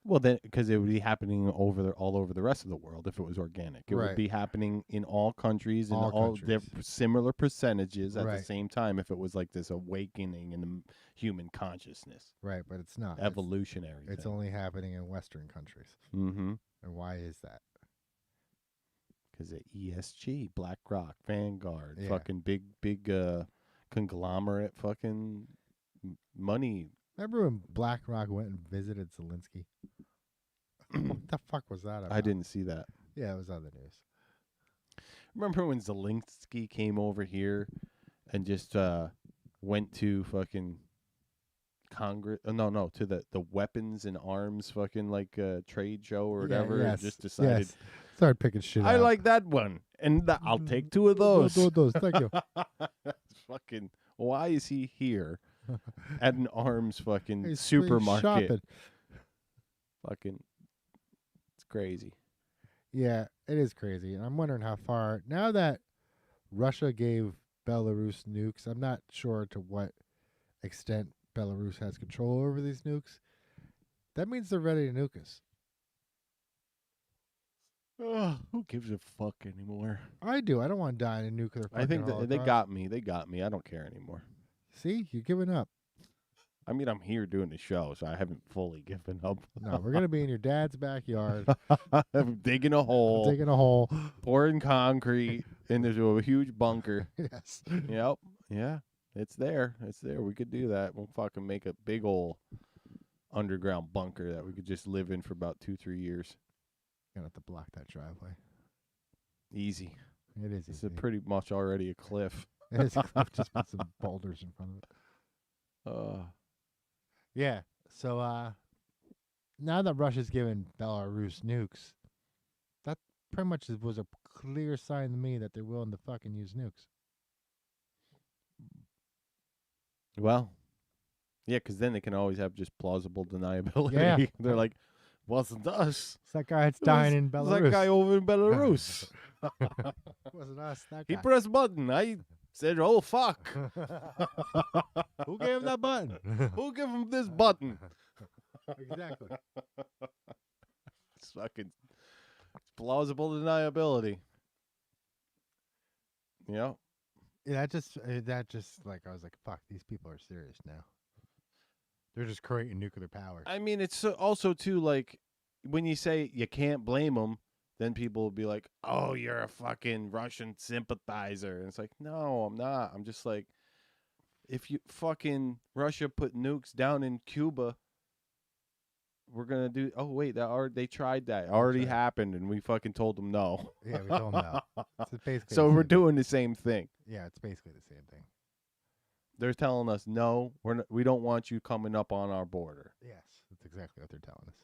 Speaker 3: Well, then, because it would be happening all over the rest of the world if it was organic. It
Speaker 6: Right.
Speaker 3: would be happening in all countries and
Speaker 6: All
Speaker 3: all
Speaker 6: countries.
Speaker 3: similar percentages at the
Speaker 6: Right.
Speaker 3: same time. If it was like this awakening in the human consciousness,
Speaker 6: Right, but it's not.
Speaker 3: evolutionary.
Speaker 6: It's only happening in Western countries.
Speaker 3: Mm-hmm.
Speaker 6: And why is that?
Speaker 3: Because of ESG, BlackRock, Vanguard,
Speaker 6: Yeah.
Speaker 3: fucking big conglomerate, fucking money.
Speaker 6: Remember when BlackRock went and visited Zelensky? What the fuck was that about?
Speaker 3: I didn't see that.
Speaker 6: Yeah, it was on the news.
Speaker 3: Remember when Zelensky came over here and just went to fucking Congress? No, to the weapons and arms fucking like trade show or whatever.
Speaker 6: Yeah,
Speaker 3: And just decided,
Speaker 6: Yes. Started picking shit
Speaker 3: I
Speaker 6: out.
Speaker 3: like that one, and I'll take 2 of those.
Speaker 6: Those. Thank you.
Speaker 3: Fucking, why is he here at an arms fucking
Speaker 6: He's
Speaker 3: supermarket?
Speaker 6: shopping.
Speaker 3: Fucking, it's crazy.
Speaker 6: Yeah, it is crazy. And I'm wondering how far, now that Russia gave Belarus nukes, I'm not sure to what extent Belarus has control over these nukes. That means they're ready to nuke us.
Speaker 3: Who gives a fuck anymore?
Speaker 6: I do. I don't want to die in a nuclear fucking
Speaker 3: I think they
Speaker 6: holocaust.
Speaker 3: got me. They got me. I don't care anymore.
Speaker 6: See? You're giving up.
Speaker 3: I mean, I'm here doing the show, so I haven't fully given up.
Speaker 6: No, we're going to be in your dad's backyard,
Speaker 3: I'm digging a hole,
Speaker 6: digging a hole.
Speaker 3: pouring concrete into a huge bunker.
Speaker 6: Yes.
Speaker 3: Yep. Yeah. It's there. It's there. We could do that. We'll fucking make a big old underground bunker that we could just live in for about 2-3 years.
Speaker 6: Going to have to block that driveway.
Speaker 3: Easy.
Speaker 6: It is
Speaker 3: It's
Speaker 6: easy.
Speaker 3: pretty much already a cliff.
Speaker 6: It is a cliff. Just put some boulders in front of it. Yeah. So now that Russia's given Belarus nukes, that pretty much was a clear sign to me that they're willing to fucking use nukes.
Speaker 3: Well, yeah, because then they can always have just plausible deniability.
Speaker 6: Yeah.
Speaker 3: They're like, wasn't us.
Speaker 6: It's that guy that's dying in
Speaker 3: It was
Speaker 6: Belarus.
Speaker 3: that guy over in Belarus.
Speaker 6: Wasn't us. That
Speaker 3: He
Speaker 6: guy.
Speaker 3: pressed a button. I said, oh, fuck.
Speaker 6: Who gave him that button?
Speaker 3: Who gave him this button?
Speaker 6: Exactly.
Speaker 3: It's fucking plausible deniability. Yeah.
Speaker 6: Yeah, that just like I was like, fuck, these people are serious now. They're just creating nuclear power.
Speaker 3: I mean, it's also, too, like, when you say you can't blame them, then people will be like, "Oh, you're a fucking Russian sympathizer." And it's like, "No, I'm not. I'm just like, if you fucking Russia put nukes down in Cuba, we're gonna do. Oh wait, they tried that. It already happened, and we fucking told them no.
Speaker 6: Yeah, we told them no. It's basically
Speaker 3: So
Speaker 6: the
Speaker 3: we're
Speaker 6: same thing.
Speaker 3: doing the same thing.
Speaker 6: Yeah, it's basically the same thing.
Speaker 3: They're telling us no. We don't want you coming up on our border.
Speaker 6: Yes, that's exactly what they're telling us.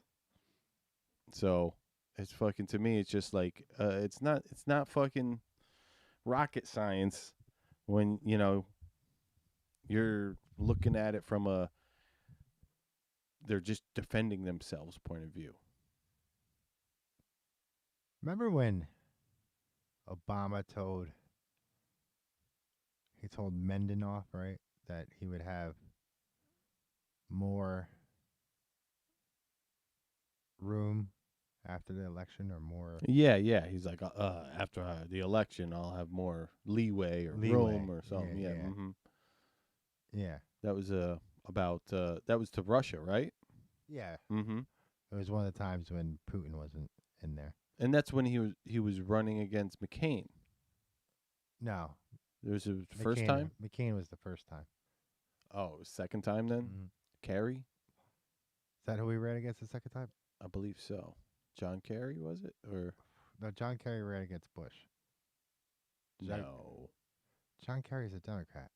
Speaker 3: So it's fucking, to me, it's just like it's not fucking rocket science when you're looking at it from they're just defending themselves point of view.
Speaker 6: Remember when Obama told Mendenoff, right, that he would have more room after the election or more
Speaker 3: Yeah. He's like, after the election, I'll have more leeway or room or something. Yeah.
Speaker 6: Yeah.
Speaker 3: Mm-hmm.
Speaker 6: Yeah.
Speaker 3: That was about that was to Russia, right?
Speaker 6: Yeah.
Speaker 3: Mm-hmm.
Speaker 6: It was one of the times when Putin wasn't in there.
Speaker 3: And that's when he was running against McCain.
Speaker 6: No.
Speaker 3: There was a first time?
Speaker 6: McCain was the first time.
Speaker 3: Oh, it was second time then?
Speaker 6: Mhm.
Speaker 3: Kerry?
Speaker 6: Is that who we ran against the second time?
Speaker 3: I believe so. John Kerry, was it? Or
Speaker 6: No, John Kerry ran against Bush.
Speaker 3: no.
Speaker 6: John Kerry's a Democrat.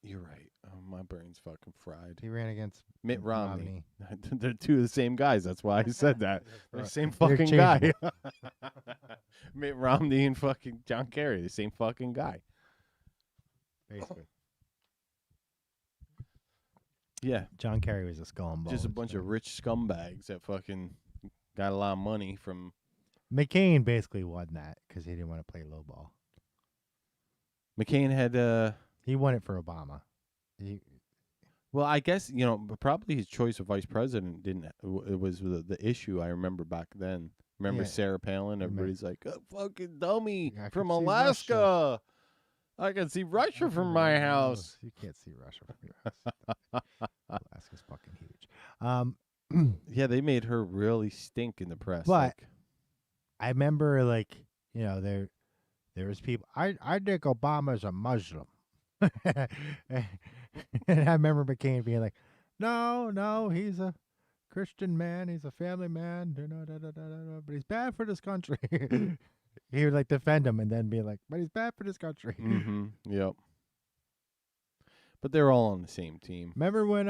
Speaker 3: You're right. Oh, my brain's fucking fried.
Speaker 6: He ran against
Speaker 3: Mitt Romney. They're two of the same guys. That's why I said that. They're the same fucking
Speaker 6: They're
Speaker 3: guy.
Speaker 6: changeable.
Speaker 3: Mitt Romney and fucking John Kerry, the same fucking guy.
Speaker 6: Basically.
Speaker 3: Yeah.
Speaker 6: John Kerry was a skull and bones.
Speaker 3: Just a bunch of rich scumbags that fucking got a lot of money from.
Speaker 6: McCain basically won that because he didn't want to play lowball.
Speaker 3: McCain had.
Speaker 6: He won it for Obama.
Speaker 3: Well, I guess, but probably his choice of vice president didn't. It was the issue I remember back then. Remember
Speaker 6: Yeah.
Speaker 3: Sarah Palin? Everybody's like, oh, fucking dummy
Speaker 6: I
Speaker 3: from
Speaker 6: can see
Speaker 3: Alaska.
Speaker 6: Russia.
Speaker 3: I can see Russia from my house.
Speaker 6: You can't see Russia from your house. Alaska's fucking huge.
Speaker 3: Yeah, they made her really stink in the press.
Speaker 6: But I remember, there was people. I think Obama's a Muslim. And I remember McCain being like, no, he's a Christian man. He's a family man. But he's bad for this country. He would defend him and then be like, but he's bad for this country.
Speaker 3: Mm-hmm. Yep. But they're all on the same team.
Speaker 6: Remember when,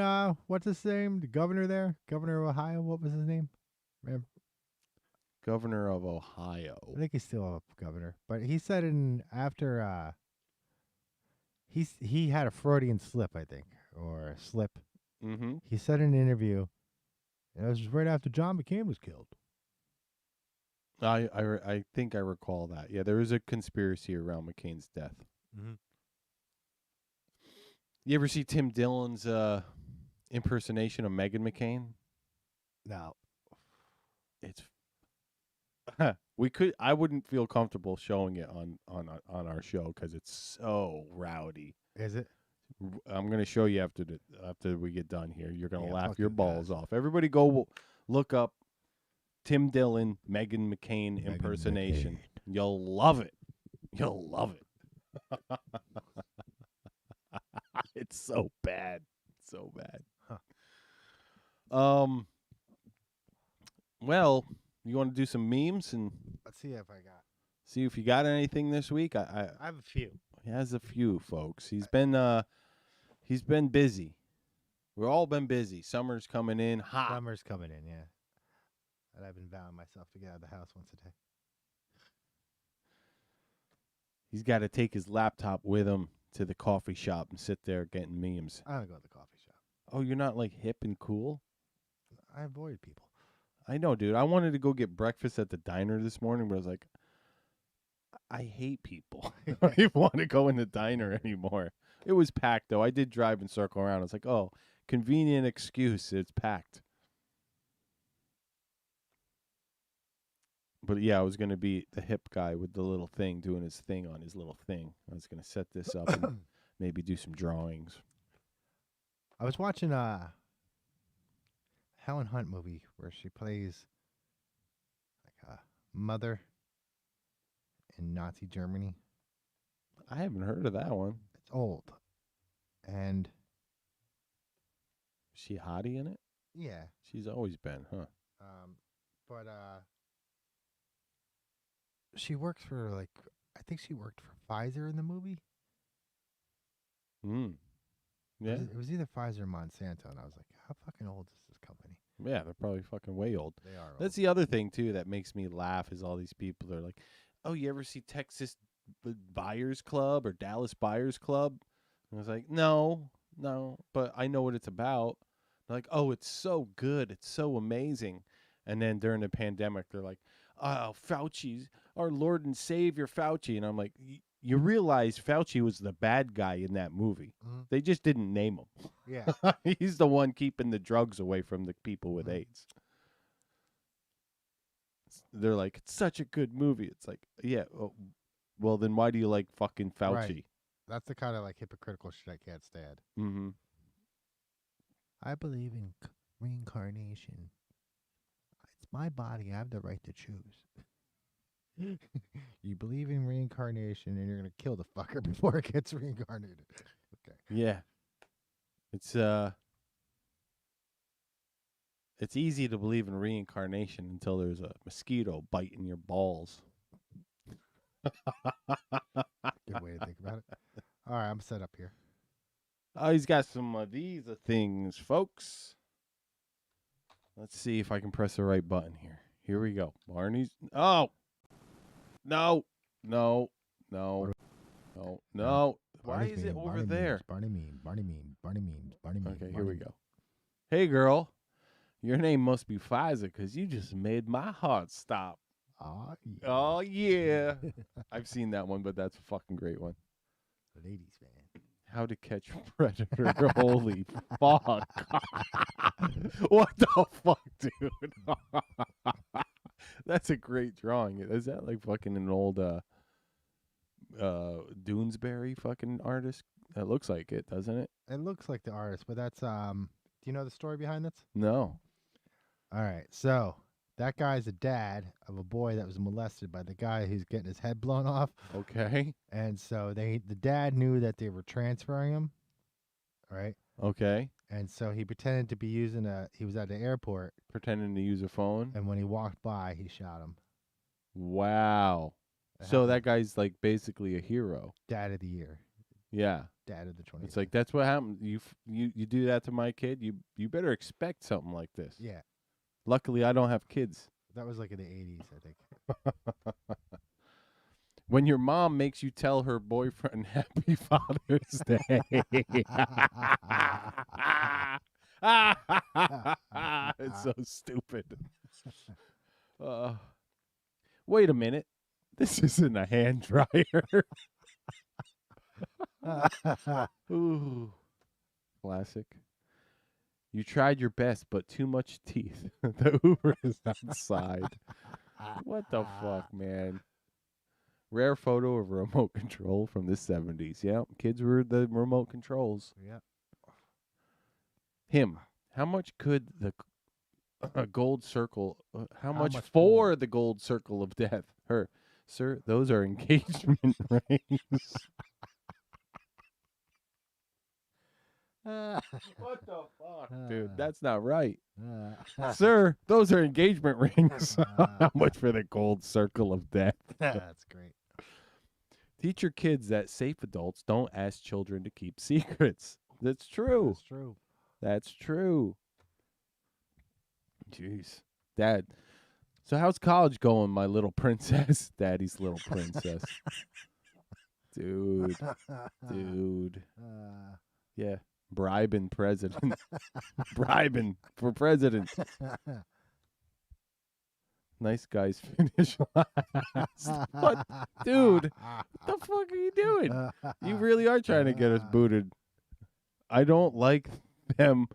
Speaker 6: what's his name? The governor there? Governor of Ohio? What was his name? Remember?
Speaker 3: Governor of Ohio.
Speaker 6: I think he's still a governor. But he said after he had a Freudian slip, I think, or a slip.
Speaker 3: Mm-hmm.
Speaker 6: He said in an interview, it was right after John McCain was killed.
Speaker 3: I think I recall that. Yeah, there was a conspiracy around McCain's death.
Speaker 6: Mm-hmm.
Speaker 3: You ever see Tim Dillon's impersonation of Meghan McCain?
Speaker 6: No.
Speaker 3: It's I wouldn't feel comfortable showing it on our show because it's so rowdy.
Speaker 6: Is it?
Speaker 3: I'm gonna show you after we get done here. You're gonna laugh
Speaker 6: fuck
Speaker 3: your
Speaker 6: you
Speaker 3: balls
Speaker 6: guys.
Speaker 3: off. Everybody go look up Tim Dillon Meghan McCain
Speaker 6: Meghan
Speaker 3: impersonation.
Speaker 6: McCain.
Speaker 3: You'll love it. You'll love it. It's so bad. So bad.
Speaker 6: Huh.
Speaker 3: Well, you want to do some memes and
Speaker 6: Let's see if I got.
Speaker 3: see if you got anything this week?
Speaker 6: I have a few.
Speaker 3: He has a few, folks. He's been busy. We've all been busy. Summer's coming in hot.
Speaker 6: Summer's coming in, yeah. And I've been vowing myself to get out of the house once a day.
Speaker 3: He's got to take his laptop with him to the coffee shop and sit there getting memes.
Speaker 6: I don't go to the coffee shop.
Speaker 3: Oh, you're not hip and cool?
Speaker 6: I avoid people.
Speaker 3: I know, dude. I wanted to go get breakfast at the diner this morning, but I was like, I hate people. I don't even want to go in the diner anymore. It was packed, though. I did drive and circle around. I was like, oh, convenient excuse. It's packed. But, yeah, I was going to be the hip guy with the little thing doing his thing on his little thing. I was going to set this up and maybe do some drawings.
Speaker 6: I was watching Helen Hunt movie where she plays like a mother in Nazi Germany.
Speaker 3: I haven't heard of that one.
Speaker 6: It's old. And
Speaker 3: Is she hottie in it?
Speaker 6: yeah.
Speaker 3: She's always been, huh?
Speaker 6: But she works for like I think she worked for Pfizer in the movie.
Speaker 3: Yeah.
Speaker 6: It was either Pfizer or Monsanto, and I was like, how fucking old is this company?
Speaker 3: Yeah, they're probably fucking way old.
Speaker 6: They are old.
Speaker 3: That's the other thing too that makes me laugh is all these people that are like, "Oh, you ever see Texas Buyers Club or Dallas Buyers Club?" And I was like, "No, but I know what it's about." They're like, "Oh, it's so good, it's so amazing." And then during the pandemic, they're like, "Oh, Fauci's our Lord and Savior, Fauci," and I'm like, "You realize Fauci was the bad guy in that movie? They just didn't name him.
Speaker 6: Yeah,
Speaker 3: He's the one keeping the drugs away from the people with AIDS." They're like, "It's such a good movie." It's like, yeah, well, then why do you like fucking Fauci?
Speaker 6: Right. That's the kind of like hypocritical shit I can't stand.
Speaker 3: Mm-hmm.
Speaker 6: I believe in reincarnation. It's my body. I have the right to choose. You believe in reincarnation, and you're gonna kill the fucker before it gets reincarnated. Okay.
Speaker 3: Yeah. It's easy to believe in reincarnation until there's a mosquito biting your balls.
Speaker 6: Good way to think about it. All right, I'm set up here.
Speaker 3: Oh, he's got some of these things, folks. Let's see if I can press the right button here. Here we go. Barney's. Oh! No. Why is it over there?
Speaker 6: Barney memes.
Speaker 3: Okay, here we go. Hey, girl. Your name must be Pfizer because you just made my heart stop. Oh, yeah. I've seen that one, but that's a fucking great one.
Speaker 6: Ladies, man.
Speaker 3: How to Catch a Predator. Holy fuck. What the fuck, dude? That's a great drawing. Is that like fucking an old Doonesbury fucking artist? That looks like it, doesn't it?
Speaker 6: It looks like the artist, but that's do you know the story behind this?
Speaker 3: No.
Speaker 6: All right, so that guy's a dad of a boy that was molested by the guy who's getting his head blown off.
Speaker 3: Okay.
Speaker 6: And so the dad knew that they were transferring him, right?
Speaker 3: Okay.
Speaker 6: And so he pretended to be he was at the airport.
Speaker 3: Pretending to use a phone.
Speaker 6: And when he walked by, he shot him.
Speaker 3: Wow. So that guy's like basically a hero.
Speaker 6: Dad of the year.
Speaker 3: Yeah.
Speaker 6: Dad of the 20th.
Speaker 3: It's like, that's what happened. You do that to my kid, you better expect something like this.
Speaker 6: Yeah.
Speaker 3: Luckily, I don't have kids.
Speaker 6: That was like in the 80s, I think.
Speaker 3: When your mom makes you tell her boyfriend Happy Father's Day. It's so stupid. Wait a minute. This isn't a hand dryer. Ooh. Classic. You tried your best, but too much teeth. The Uber is outside. What the fuck, man? Rare photo of a remote control from the 70s. Yeah, kids were the remote controls.
Speaker 6: Yeah.
Speaker 3: Him. How much could the gold circle? How much
Speaker 6: much
Speaker 3: for the gold circle of death? Her, sir. Those are engagement rings. What the fuck, dude? That's not right. Sir, those are engagement rings. How much for the gold circle of death?
Speaker 6: That's great.
Speaker 3: Teach your kids that safe adults don't ask children to keep secrets. That's true.
Speaker 6: That's true.
Speaker 3: That's true. Jeez. Dad. So how's college going, my little princess? Daddy's little princess. Dude. Yeah. Bribing president. Bribing for president. Nice guys finish last. What? Dude, what the fuck are you doing? You really are trying to get us booted. I don't like them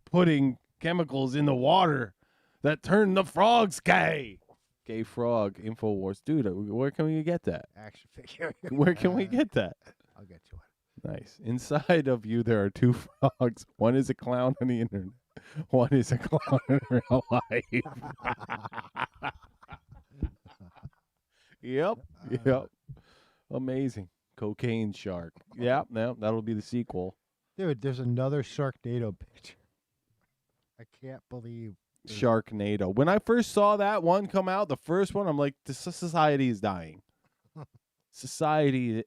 Speaker 3: putting chemicals in the water that turn the frogs gay. Gay frog, InfoWars. Dude, where can we get that?
Speaker 6: Action figure.
Speaker 3: Where can we get that?
Speaker 6: I'll get you one.
Speaker 3: Nice. Inside of you, there are two frogs. One is a clown on the internet. One is a clown in real life. Yep. Yep. Amazing. Cocaine shark. Yeah, no, that'll be the sequel.
Speaker 6: Dude, there's another Sharknado picture. I can't believe.
Speaker 3: Sharknado. When I first saw that one come out, the first one, I'm like, this society is dying. Society.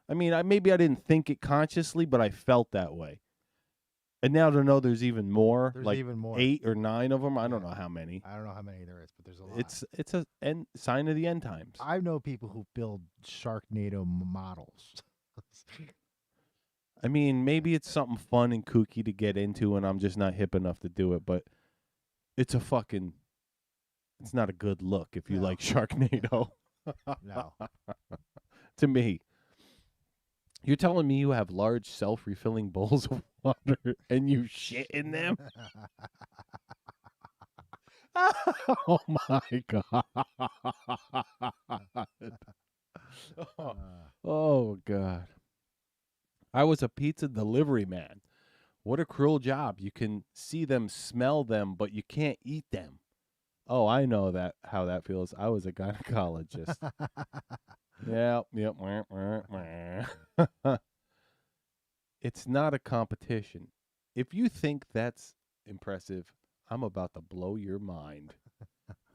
Speaker 3: I mean, maybe I didn't think it consciously, but I felt that way. And now to know there's even more,
Speaker 6: There's
Speaker 3: like
Speaker 6: even more.
Speaker 3: 8 or 9 of them. I don't know how many.
Speaker 6: I don't know how many there is, but there's a lot.
Speaker 3: It's a sign of the end times.
Speaker 6: I know people who build Sharknado models.
Speaker 3: I mean, maybe it's something fun and kooky to get into, and I'm just not hip enough to do it. But it's not a good look if you like Sharknado.
Speaker 6: No.
Speaker 3: To me. You're telling me you have large self-refilling bowls of water and you shit in them? Oh my God. Oh God. I was a pizza delivery man. What a cruel job. You can see them, smell them, but you can't eat them. Oh, I know how that feels. I was a gynecologist. Yep. It's not a competition. If you think that's impressive, I'm about to blow your mind.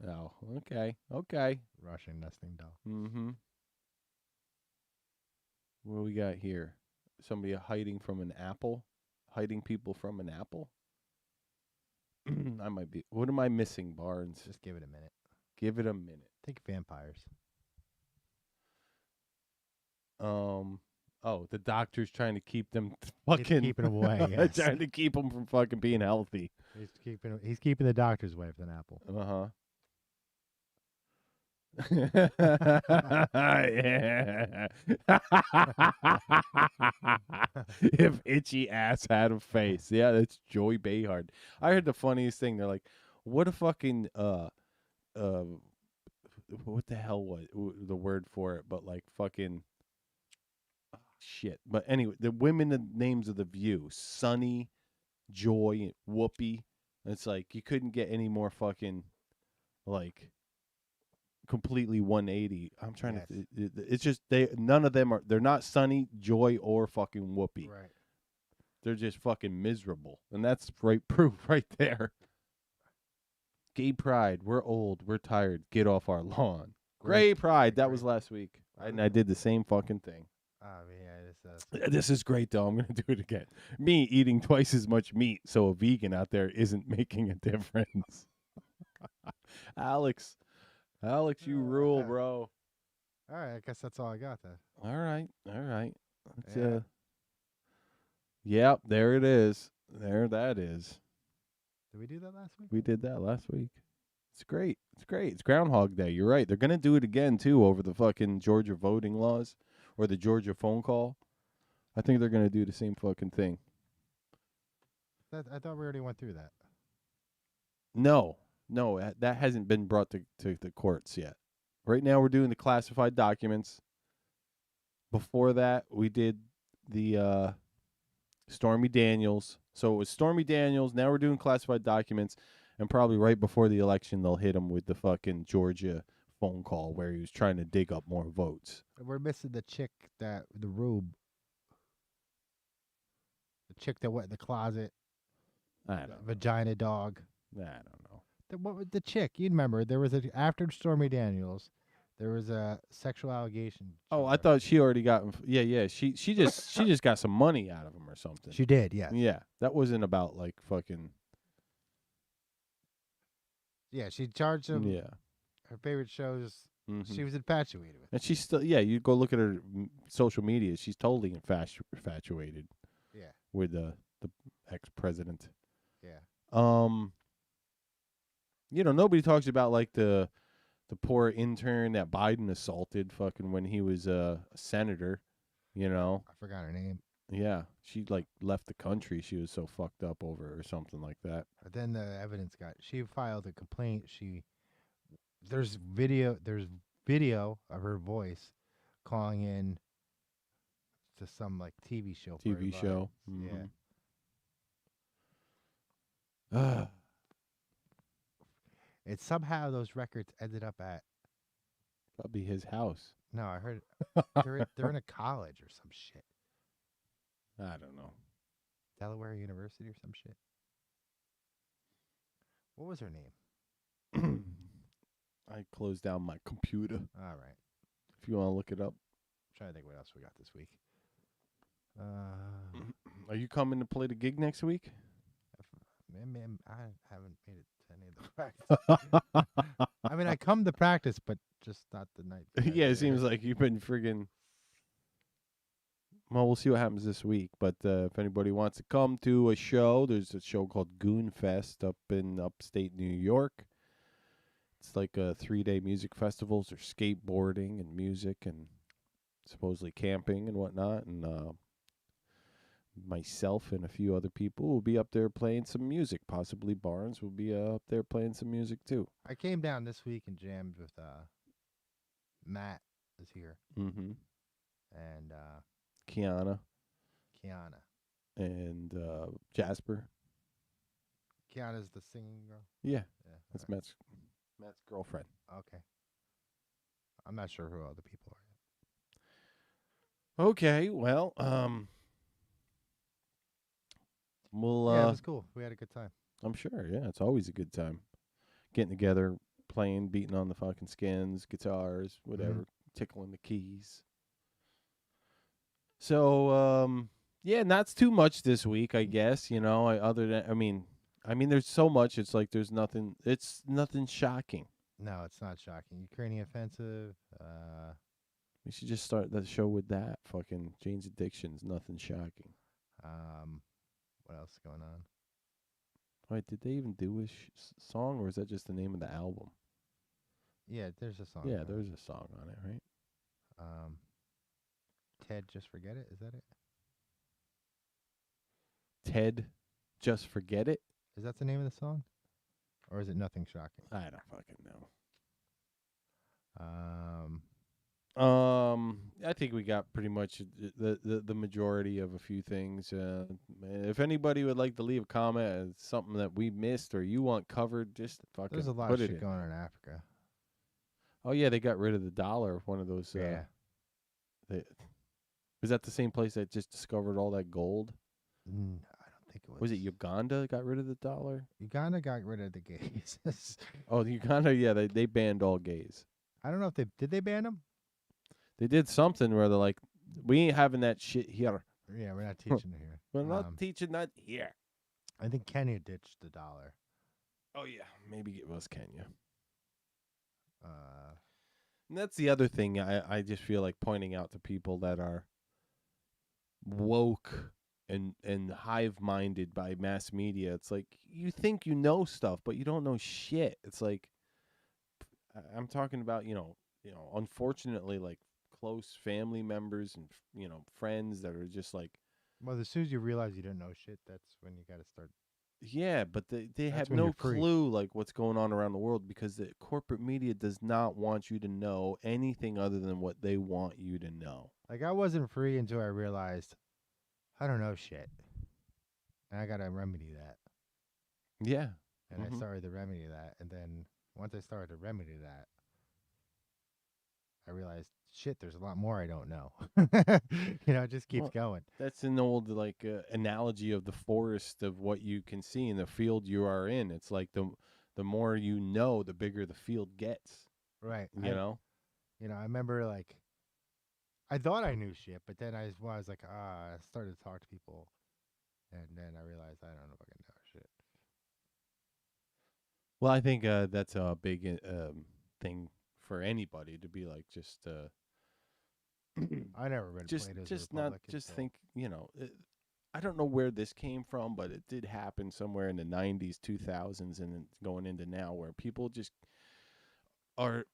Speaker 3: Oh, okay.
Speaker 6: Russian nesting doll.
Speaker 3: Mm-hmm. What do we got here? Somebody hiding from an apple? Hiding people from an apple? I might be. What am I missing, Barnes?
Speaker 6: Just give it a minute.
Speaker 3: Give it a minute.
Speaker 6: Think vampires.
Speaker 3: Oh, the doctor's trying to keep them fucking
Speaker 6: keeping them away. Yes.
Speaker 3: trying to keep them from fucking being healthy.
Speaker 6: He's keeping the doctors away from an apple.
Speaker 3: Yeah. If itchy ass had a face. Yeah, that's Joy Behar. I heard the funniest thing. They're like, what a fucking what the hell was the word for it? But like fucking shit. But anyway, the names of the View: Sunny, Joy, Whoopi. It's like you couldn't get any more fucking like completely 180. I'm trying to. It's just none of them are. They're not Sunny, Joy, or fucking Whoopi.
Speaker 6: Right.
Speaker 3: They're just fucking miserable, and that's proof right there. Gay pride. We're old. We're tired. Get off our lawn. Gay pride. That was last week, and I did the same fucking thing.
Speaker 6: Yeah,
Speaker 3: This is great, though. I'm going to do it again. Me eating twice as much meat, so a vegan out there isn't making a difference. Alex, you rule, bro.
Speaker 6: All right, I guess that's all I got then.
Speaker 3: All right. Let's, Yep, there it is. There that is.
Speaker 6: Did we do that last week?
Speaker 3: We did that last week. It's great. It's Groundhog Day. You're right. They're going to do it again, too, over the fucking Georgia voting laws or the Georgia phone call. I think they're going to do the same fucking thing.
Speaker 6: I thought we already went through that.
Speaker 3: No, that hasn't been brought to the courts yet. Right now, we're doing the classified documents. Before that, we did the Stormy Daniels. So it was Stormy Daniels. Now we're doing classified documents. And probably right before the election, they'll hit him with the fucking Georgia phone call where he was trying to dig up more votes.
Speaker 6: We're missing the chick the rube. The chick that went in the closet.
Speaker 3: I don't know.
Speaker 6: Vagina dog.
Speaker 3: I don't know.
Speaker 6: The chick, you'd remember, there was after Stormy Daniels, there was a sexual allegation.
Speaker 3: Oh, I thought she already got. Yeah. She just got some money out of him or something.
Speaker 6: She did, yes.
Speaker 3: Yeah, that wasn't about like fucking.
Speaker 6: Yeah, she charged him.
Speaker 3: Yeah.
Speaker 6: Her favorite shows.
Speaker 3: Mm-hmm.
Speaker 6: She was infatuated with.
Speaker 3: And she's still. Yeah, you go look at her social media. She's totally infatuated.
Speaker 6: Yeah.
Speaker 3: With the ex-president.
Speaker 6: Yeah.
Speaker 3: Nobody talks about like the poor intern that Biden assaulted fucking when he was a senator,
Speaker 6: I forgot her name.
Speaker 3: Yeah, she like left the country. She was so fucked up over it or something like that.
Speaker 6: But then the evidence she filed a complaint. There's video of her voice calling in to some like TV show.
Speaker 3: TV show. Mm-hmm.
Speaker 6: Yeah. It's somehow those records ended up at.
Speaker 3: Probably his house.
Speaker 6: No, I heard they're in a college or some shit.
Speaker 3: I don't know.
Speaker 6: Delaware University or some shit. What was her name?
Speaker 3: I closed down my computer.
Speaker 6: All right.
Speaker 3: If you want to look it up.
Speaker 6: I'm trying to think what else we got this week.
Speaker 3: Are you coming to play the gig next week?
Speaker 6: Man, I haven't made it to any of the practice. I mean, I come to practice, but just not the night.
Speaker 3: Yeah, it seems like you've been friggin'. Well, we'll see what happens this week. But if anybody wants to come to a show, there's a show called Goon Fest up in upstate New York. It's like a 3-day music festival. There's skateboarding and music and supposedly camping and whatnot. And myself and a few other people will be up there playing some music. Possibly Barnes will be up there playing some music too.
Speaker 6: I came down this week and jammed with Matt is here.
Speaker 3: Mm-hmm.
Speaker 6: And
Speaker 3: Kiana.
Speaker 6: And
Speaker 3: Jasper.
Speaker 6: Kiana's the singing girl?
Speaker 3: Yeah.
Speaker 6: Yeah.
Speaker 3: That's
Speaker 6: all
Speaker 3: Matt's girlfriend.
Speaker 6: right. Okay. I'm not sure who other people are.
Speaker 3: Okay, well, we'll
Speaker 6: Yeah, it was cool. We had a good time.
Speaker 3: I'm sure, yeah, it's always a good time. Getting together, playing, beating on the fucking skins, guitars, whatever, tickling the keys. So, yeah, not too much this week, I guess, other than I mean there's so much, it's like it's nothing shocking.
Speaker 6: No, it's not shocking. Ukrainian offensive.
Speaker 3: We should just start the show with that. Fucking Jane's Addiction's nothing shocking.
Speaker 6: What else is going on?
Speaker 3: Wait, did they even do a song, or is that just the name of the album?
Speaker 6: Yeah, there's a song.
Speaker 3: Yeah, there's a song on it, right?
Speaker 6: Ted, Just Forget It. Is that it?
Speaker 3: Ted, Just Forget It?
Speaker 6: Is that the name of the song? Or is it Nothing Shocking?
Speaker 3: I don't fucking know. I think we got pretty much the majority of a few things. If anybody would like to leave a comment, something that we missed or you want covered, just fucking
Speaker 6: There's a lot
Speaker 3: put
Speaker 6: of
Speaker 3: it
Speaker 6: shit
Speaker 3: in.
Speaker 6: going on in Africa.
Speaker 3: Oh yeah, they got rid of the dollar. One of those.
Speaker 6: Yeah.
Speaker 3: Was that the same place that just discovered all that gold?
Speaker 6: I don't think it was.
Speaker 3: Was it Uganda that got rid of the dollar?
Speaker 6: Uganda got rid of the gays.
Speaker 3: Oh, Uganda, yeah, they banned all gays.
Speaker 6: I don't know if did they ban them?
Speaker 3: They did something where they're like, we ain't having that shit here.
Speaker 6: Yeah, we're not teaching it here.
Speaker 3: We're not teaching that here.
Speaker 6: I think Kenya ditched the dollar.
Speaker 3: Oh yeah, maybe it was Kenya.
Speaker 6: Uh,
Speaker 3: And that's the other thing I just feel like pointing out to people that are woke and hive-minded by mass media. It's like, you think you know stuff, but you don't know shit. It's like, I'm talking about, unfortunately, like, close family members and, friends that are just like,
Speaker 6: well, as soon as you realize you don't know shit, that's when you got to start.
Speaker 3: yeah, but they
Speaker 6: That's
Speaker 3: have
Speaker 6: when
Speaker 3: no
Speaker 6: you're free.
Speaker 3: clue, like, what's going on around the world, because the corporate media does not want you to know anything other than what they want you to know.
Speaker 6: Like, I wasn't free until I realized I don't know shit. And I got to remedy that.
Speaker 3: Yeah.
Speaker 6: And I started to remedy that. And then once I started to remedy that, I realized, shit, there's a lot more I don't know. It just keeps going.
Speaker 3: That's an old, like, analogy of the forest of what you can see in the field you are in. It's like the more you know, the bigger the field gets.
Speaker 6: Right.
Speaker 3: You know?
Speaker 6: I remember, like, I thought I knew shit, but then I was like, I started to talk to people, and then I realized I don't know if I can know shit.
Speaker 3: Well, I think that's a big thing for anybody to be like, just
Speaker 6: I never been played as
Speaker 3: just
Speaker 6: a
Speaker 3: not
Speaker 6: Republican,
Speaker 3: just
Speaker 6: so-
Speaker 3: think, I don't know where this came from, but it did happen somewhere in the 90s, 2000s, and then going into now, where people just are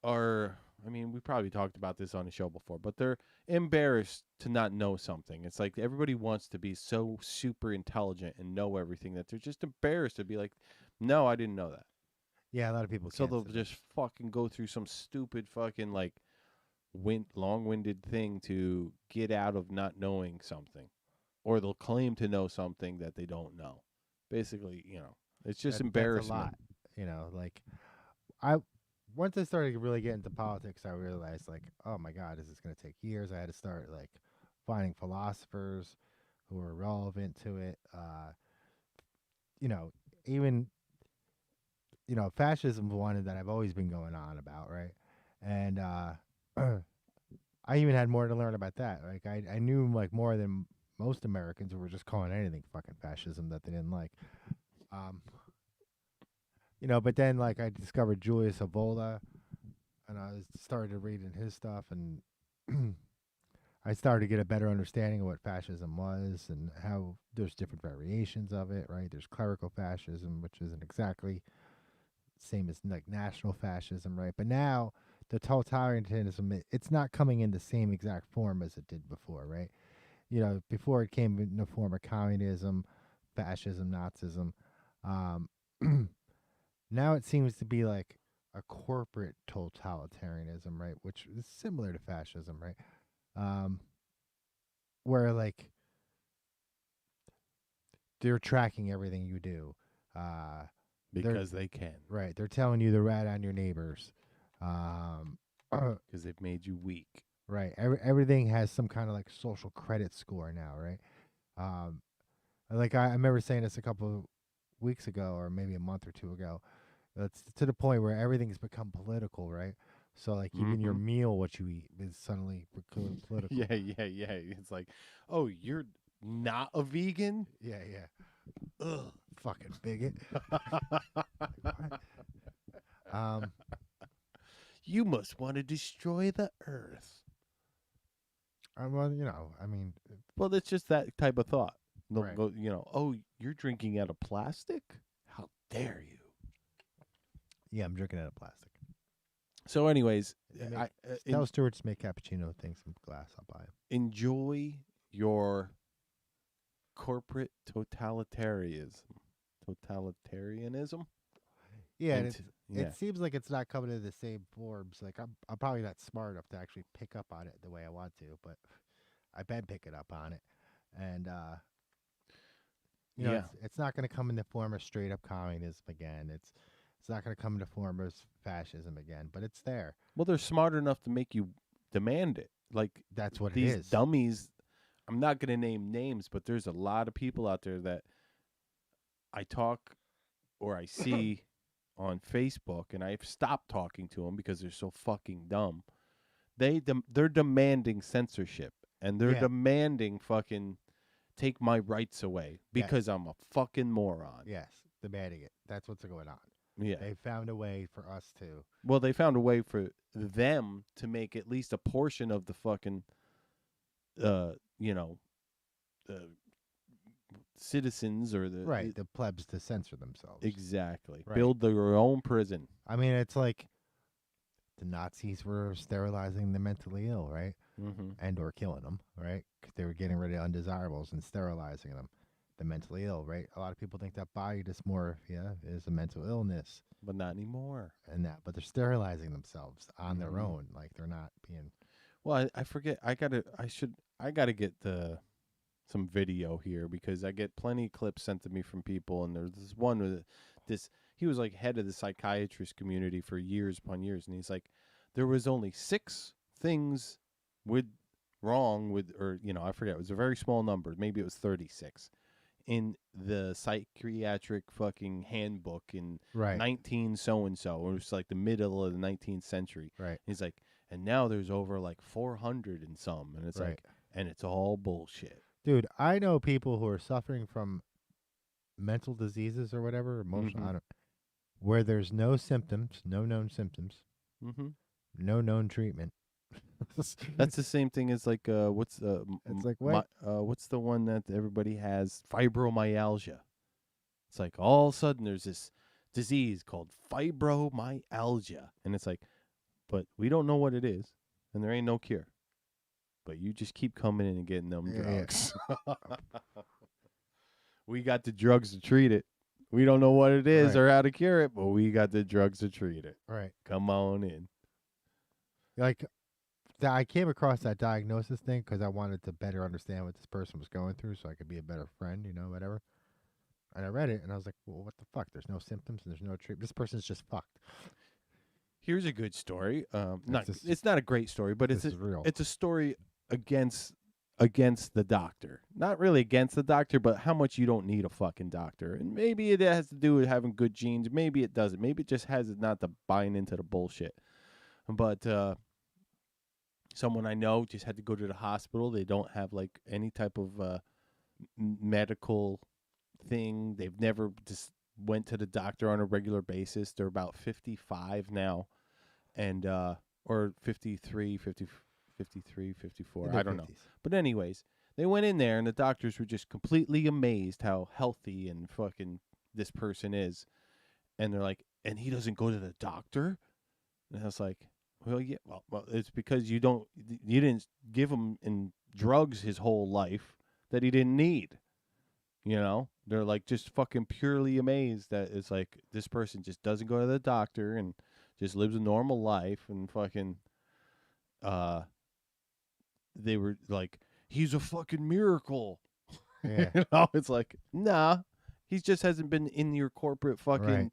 Speaker 3: I mean, we probably talked about this on the show before, but they're embarrassed to not know something. It's like everybody wants to be so super intelligent and know everything that they're just embarrassed to be like, no, I didn't know that.
Speaker 6: Yeah, a lot of people
Speaker 3: So
Speaker 6: can't
Speaker 3: they'll
Speaker 6: say that.
Speaker 3: just fucking go through some stupid fucking, like, long-winded thing to get out of not knowing something. Or they'll claim to know something that they don't know. Basically, It's just
Speaker 6: That's
Speaker 3: embarrassment.
Speaker 6: a lot. You know, like I once I started to really get into politics, I realized like, oh my God, this is going to take years. I had to start like finding philosophers who were relevant to it. You know, even fascism one that I've always been going on about, right? And I even had more to learn about that. Like I knew like more than most Americans who were just calling anything fucking fascism that they didn't like. Um, but then like I discovered Julius Evola, and I started reading his stuff, and I started to get a better understanding of what fascism was and how there's different variations of it, right? There's clerical fascism, which isn't exactly same as like national fascism, right? But now the totalitarianism, it's not coming in the same exact form as it did before, right? Before it came in the form of communism, fascism, Nazism. Um, now it seems to be like a corporate totalitarianism, right? Which is similar to fascism, right? Where like they're tracking everything you do.
Speaker 3: Because they can.
Speaker 6: Right. They're telling you to rat on your neighbors.
Speaker 3: Because they've made you weak.
Speaker 6: Right. Everything has some kind of like social credit score now, right? Like I remember saying this a couple of weeks ago, or maybe a month or two ago. It's to the point where everything's become political, right? So like even your meal, what you eat, is suddenly political.
Speaker 3: Yeah. It's like, oh, you're not a vegan?
Speaker 6: Yeah. Ugh, fucking bigot.
Speaker 3: You must want to destroy the earth.
Speaker 6: Well, I mean,
Speaker 3: Well, it's just that type of thought. They'll
Speaker 6: Right.
Speaker 3: go, oh, you're drinking out of plastic? How dare you?
Speaker 6: yeah, I'm drinking out of plastic.
Speaker 3: So, anyways,
Speaker 6: Tell Stuart to make cappuccino things some glass. I'll buy it.
Speaker 3: enjoy your corporate totalitarianism.
Speaker 6: Yeah, and
Speaker 3: And yeah.
Speaker 6: it seems like it's not coming in the same forms. Like I'm probably not smart enough to actually pick up on it the way I want to, but I've been picking up on it, and
Speaker 3: Yeah.
Speaker 6: it's not going to come in the form of straight up communism again. It's not going to come in the form of fascism again, but it's there.
Speaker 3: Well, they're smart enough to make you demand it. Like
Speaker 6: That's what
Speaker 3: these
Speaker 6: it is.
Speaker 3: dummies. I'm not going to name names, but there's a lot of people out there that I talk or I see on Facebook, and I've stopped talking to them because they're so fucking dumb. They're demanding censorship, and they're
Speaker 6: Yeah.
Speaker 3: demanding fucking take my rights away because I'm a fucking moron.
Speaker 6: Yes, demanding it. That's what's going on.
Speaker 3: Yeah.
Speaker 6: They found a way for us to.
Speaker 3: Well, they found a way for them to make at least a portion of the fucking, citizens or
Speaker 6: The plebs to censor themselves.
Speaker 3: Exactly.
Speaker 6: Right.
Speaker 3: Build their own prison.
Speaker 6: I mean, it's like the Nazis were sterilizing the mentally ill, right?
Speaker 3: Mm-hmm.
Speaker 6: And or killing them, right? 'Cause they were getting rid of undesirables and sterilizing them. The mentally ill, right? A lot of people think that body dysmorphia is a mental illness,
Speaker 3: But not anymore.
Speaker 6: but they're sterilizing themselves on their own, like they're not being.
Speaker 3: Well, I forget. I gotta get some video here because I get plenty of clips sent to me from people, and there's this one with this. He was like head of the psychiatrist community for years upon years, and he's like, there was only 6 things wrong with, or I forget. It was a very small number. Maybe it was 36 in the psychiatric fucking handbook in
Speaker 6: Right.
Speaker 3: 19 so and so. It was like the middle of the 19th century.
Speaker 6: Right.
Speaker 3: He's like, and now there's over like 400 and some, and it's
Speaker 6: Right.
Speaker 3: like, and it's all bullshit.
Speaker 6: Dude, I know people who are suffering from mental diseases or whatever, emotional, where there's no symptoms, no known symptoms,
Speaker 3: Mm-hmm.
Speaker 6: no known treatment.
Speaker 3: That's the same thing as like what's
Speaker 6: It's like what?
Speaker 3: what's the one that everybody has? Fibromyalgia. It's like all of a sudden there's this disease called fibromyalgia, and it's like, but we don't know what it is, and there ain't no cure. But you just keep coming in and getting them drugs. We got the drugs to treat it. We don't know what it is
Speaker 6: Right.
Speaker 3: or how to cure it, but we got the drugs to treat it.
Speaker 6: Right.
Speaker 3: Come on in.
Speaker 6: Like, I came across that diagnosis thing because I wanted to better understand what this person was going through so I could be a better friend, whatever. And I read it, and I was like, well, what the fuck? There's no symptoms, and there's no treatment. This person's just fucked.
Speaker 3: Here's a good story.
Speaker 6: just-
Speaker 3: It's not a great story, but
Speaker 6: This is real.
Speaker 3: it's a story against the doctor. Not really against the doctor, but how much you don't need a fucking doctor. And maybe it has to do with having good genes. Maybe it doesn't. Maybe it just has not to buying into the bullshit. But someone I know just had to go to the hospital. They don't have like any type of medical thing. They've never just went to the doctor on a regular basis. They're about 55 now, and or 53, 54. I don't know. But anyways, they went in there, and the doctors were just completely amazed how healthy and fucking this person is. And they're like, and he doesn't go to the doctor? And I was like, well, yeah, well, it's because you didn't give him in drugs his whole life that he didn't need. You know, they're like just fucking purely amazed that it's like this person just doesn't go to the doctor and just lives a normal life and fucking, they were like, he's a fucking miracle.
Speaker 6: Yeah.
Speaker 3: You know, it's like, nah, he just hasn't been in your corporate fucking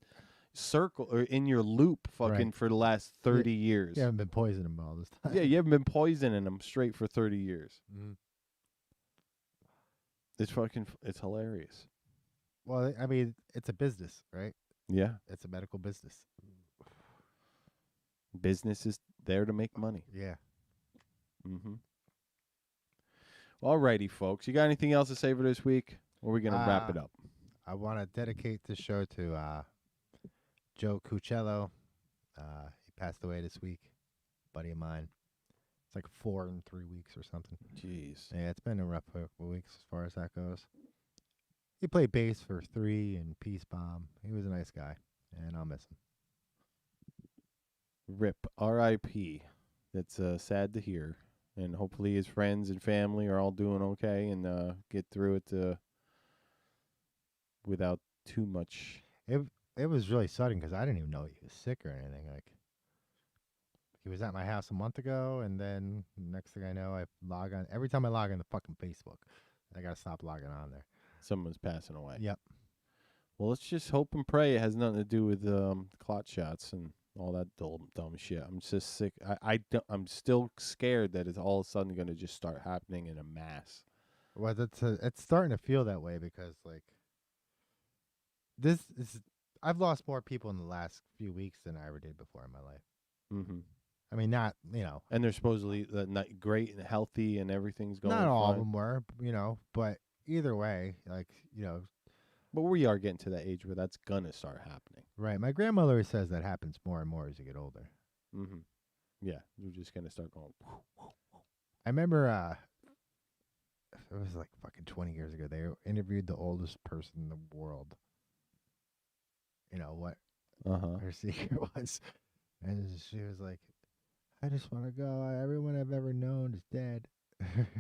Speaker 3: circle or in your loop fucking for the last 30 years.
Speaker 6: You haven't been poisoning him all this time.
Speaker 3: Yeah, you haven't been poisoning him straight for 30 years.
Speaker 6: Mm-hmm.
Speaker 3: It's hilarious.
Speaker 6: Well, I mean, it's a business, right?
Speaker 3: Yeah.
Speaker 6: It's a medical business.
Speaker 3: Business is there to make money.
Speaker 6: Yeah.
Speaker 3: Mm-hmm. All righty, folks. You got anything else to say for this week? Or are we going to wrap it up?
Speaker 6: I want to dedicate this show to Joe Cuccello. He passed away this week. Buddy of mine. It's like 4 in 3 weeks or something.
Speaker 3: Jeez.
Speaker 6: Yeah, it's been a rough couple weeks as far as that goes. He played bass for 3 and Peace Bomb. He was a nice guy, and I'll miss him.
Speaker 3: RIP. R.I.P. That's sad to hear. And hopefully his friends and family are all doing okay and get through it without too much.
Speaker 6: It was really sudden because I didn't even know he was sick or anything. Like, he was at my house a month ago, and then next thing I know, I log on. Every time I log into fucking Facebook, I got to stop logging on there.
Speaker 3: Someone's passing away.
Speaker 6: Yep.
Speaker 3: Well, let's just hope and pray it has nothing to do with clot shots and all that dumb shit. I'm just sick. I'm still scared that it's all of a sudden going to just start happening in a mass.
Speaker 6: Well, it's starting to feel that way because, like, this is. I've lost more people in the last few weeks than I ever did before in my life.
Speaker 3: Mm-hmm.
Speaker 6: I mean, not,
Speaker 3: And they're supposedly great and healthy and everything's going
Speaker 6: not all
Speaker 3: fine.
Speaker 6: of them were, but either way, like,
Speaker 3: But we are getting to that age where that's going to start happening.
Speaker 6: Right. My grandmother says that happens more and more as you get older.
Speaker 3: Mm-hmm. Yeah. We're just going to start going.
Speaker 6: I remember it was like fucking 20 years ago. They interviewed the oldest person in the world. You know what her secret was. And she was like, I just want to go. Everyone I've ever known is dead.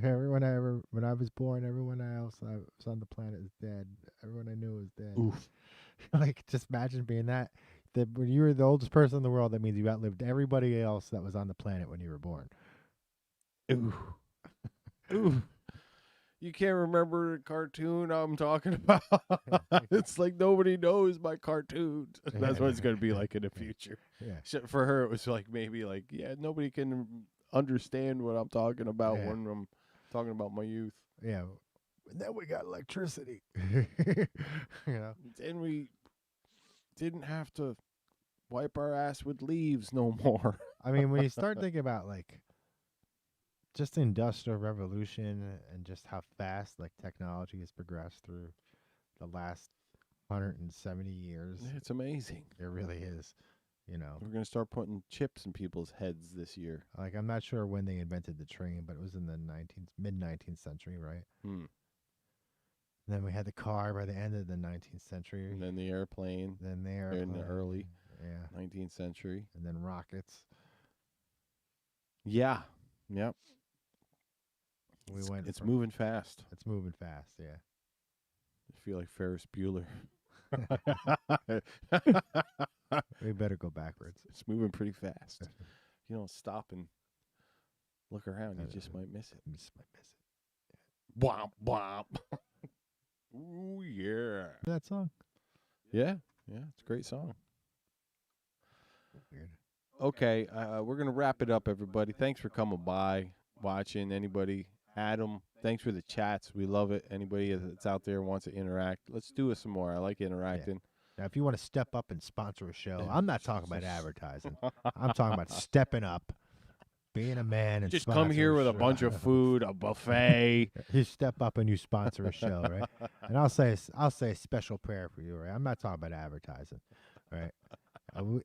Speaker 6: When I was born, everyone else I was on the planet is dead. Everyone I knew was dead.
Speaker 3: Oof.
Speaker 6: Like, just imagine being that when you were the oldest person in the world, that means you outlived everybody else that was on the planet when you were born.
Speaker 3: Ooh. Ooh. You can't remember the cartoon I'm talking about. It's like nobody knows my cartoons. That's what it's going to be like in the future.
Speaker 6: Yeah.
Speaker 3: For her, it was like maybe like, yeah, nobody can understand what I'm talking about when I'm talking about my youth.
Speaker 6: Yeah. And then we got electricity. You know.
Speaker 3: Then we didn't have to wipe our ass with leaves no more.
Speaker 6: I mean, when you start thinking about like just the Industrial Revolution and just how fast like technology has progressed through the last 170 years.
Speaker 3: It's amazing.
Speaker 6: It really is. You know,
Speaker 3: we're going to start putting chips in people's heads this year.
Speaker 6: Like, I'm not sure when they invented the train, but it was in the mid-19th century, right?
Speaker 3: Hmm.
Speaker 6: Then we had the car by the end of the 19th century.
Speaker 3: And then the airplane.
Speaker 6: Then the airplane.
Speaker 3: In the early 19th
Speaker 6: Yeah.
Speaker 3: century.
Speaker 6: And then rockets.
Speaker 3: Yeah. Yep.
Speaker 6: It's
Speaker 3: moving fast.
Speaker 6: It's moving fast, yeah.
Speaker 3: I feel like Ferris Bueller.
Speaker 6: We better go backwards.
Speaker 3: It's moving pretty fast. If you don't stop and look around, you just might miss it.
Speaker 6: You just might miss it.
Speaker 3: Womp, womp. Ooh, yeah.
Speaker 6: That song.
Speaker 3: Yeah. Yeah, it's a great song.
Speaker 6: Weird.
Speaker 3: Okay, we're going to wrap it up, everybody. Thanks for coming by, watching. Anybody, Adam, thanks for the chats. We love it. Anybody that's out there wants to interact, let's do it some more. I like interacting.
Speaker 6: Now, if you want to step up and sponsor a show, I'm not talking about advertising. I'm talking about stepping up, being a man, and
Speaker 3: Just come here with a bunch of food, a buffet.
Speaker 6: You step up and you sponsor a show, right? And I'll say a special prayer for you, right? I'm not talking about advertising, right?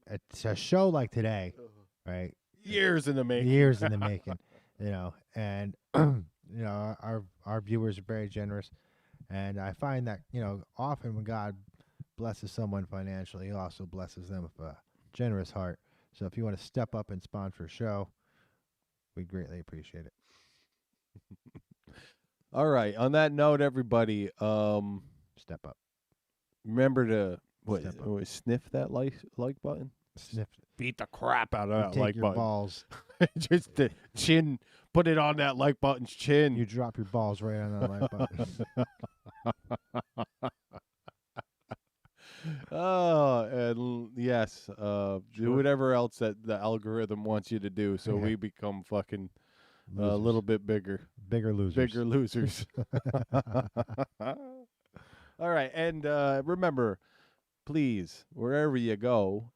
Speaker 6: It's a show like today, right?
Speaker 3: Years in the making.
Speaker 6: Years in the making, and our viewers are very generous, and I find that often when God blesses someone financially, He also blesses them with a generous heart. So if you want to step up and sponsor a show, we'd greatly appreciate it.
Speaker 3: All right. On that note, everybody,
Speaker 6: Step up.
Speaker 3: remember to
Speaker 6: Step up.
Speaker 3: sniff that like button.
Speaker 6: Sniff.
Speaker 3: Beat the crap out of that
Speaker 6: Take
Speaker 3: like
Speaker 6: your
Speaker 3: button.
Speaker 6: balls.
Speaker 3: Just the chin. Put it on that like button's chin.
Speaker 6: You drop your balls right on that like button.
Speaker 3: Oh, and yes, do whatever else that the algorithm wants you to do, so we become fucking a little bit bigger.
Speaker 6: Bigger losers.
Speaker 3: Bigger losers. All right, and remember, please, wherever you go,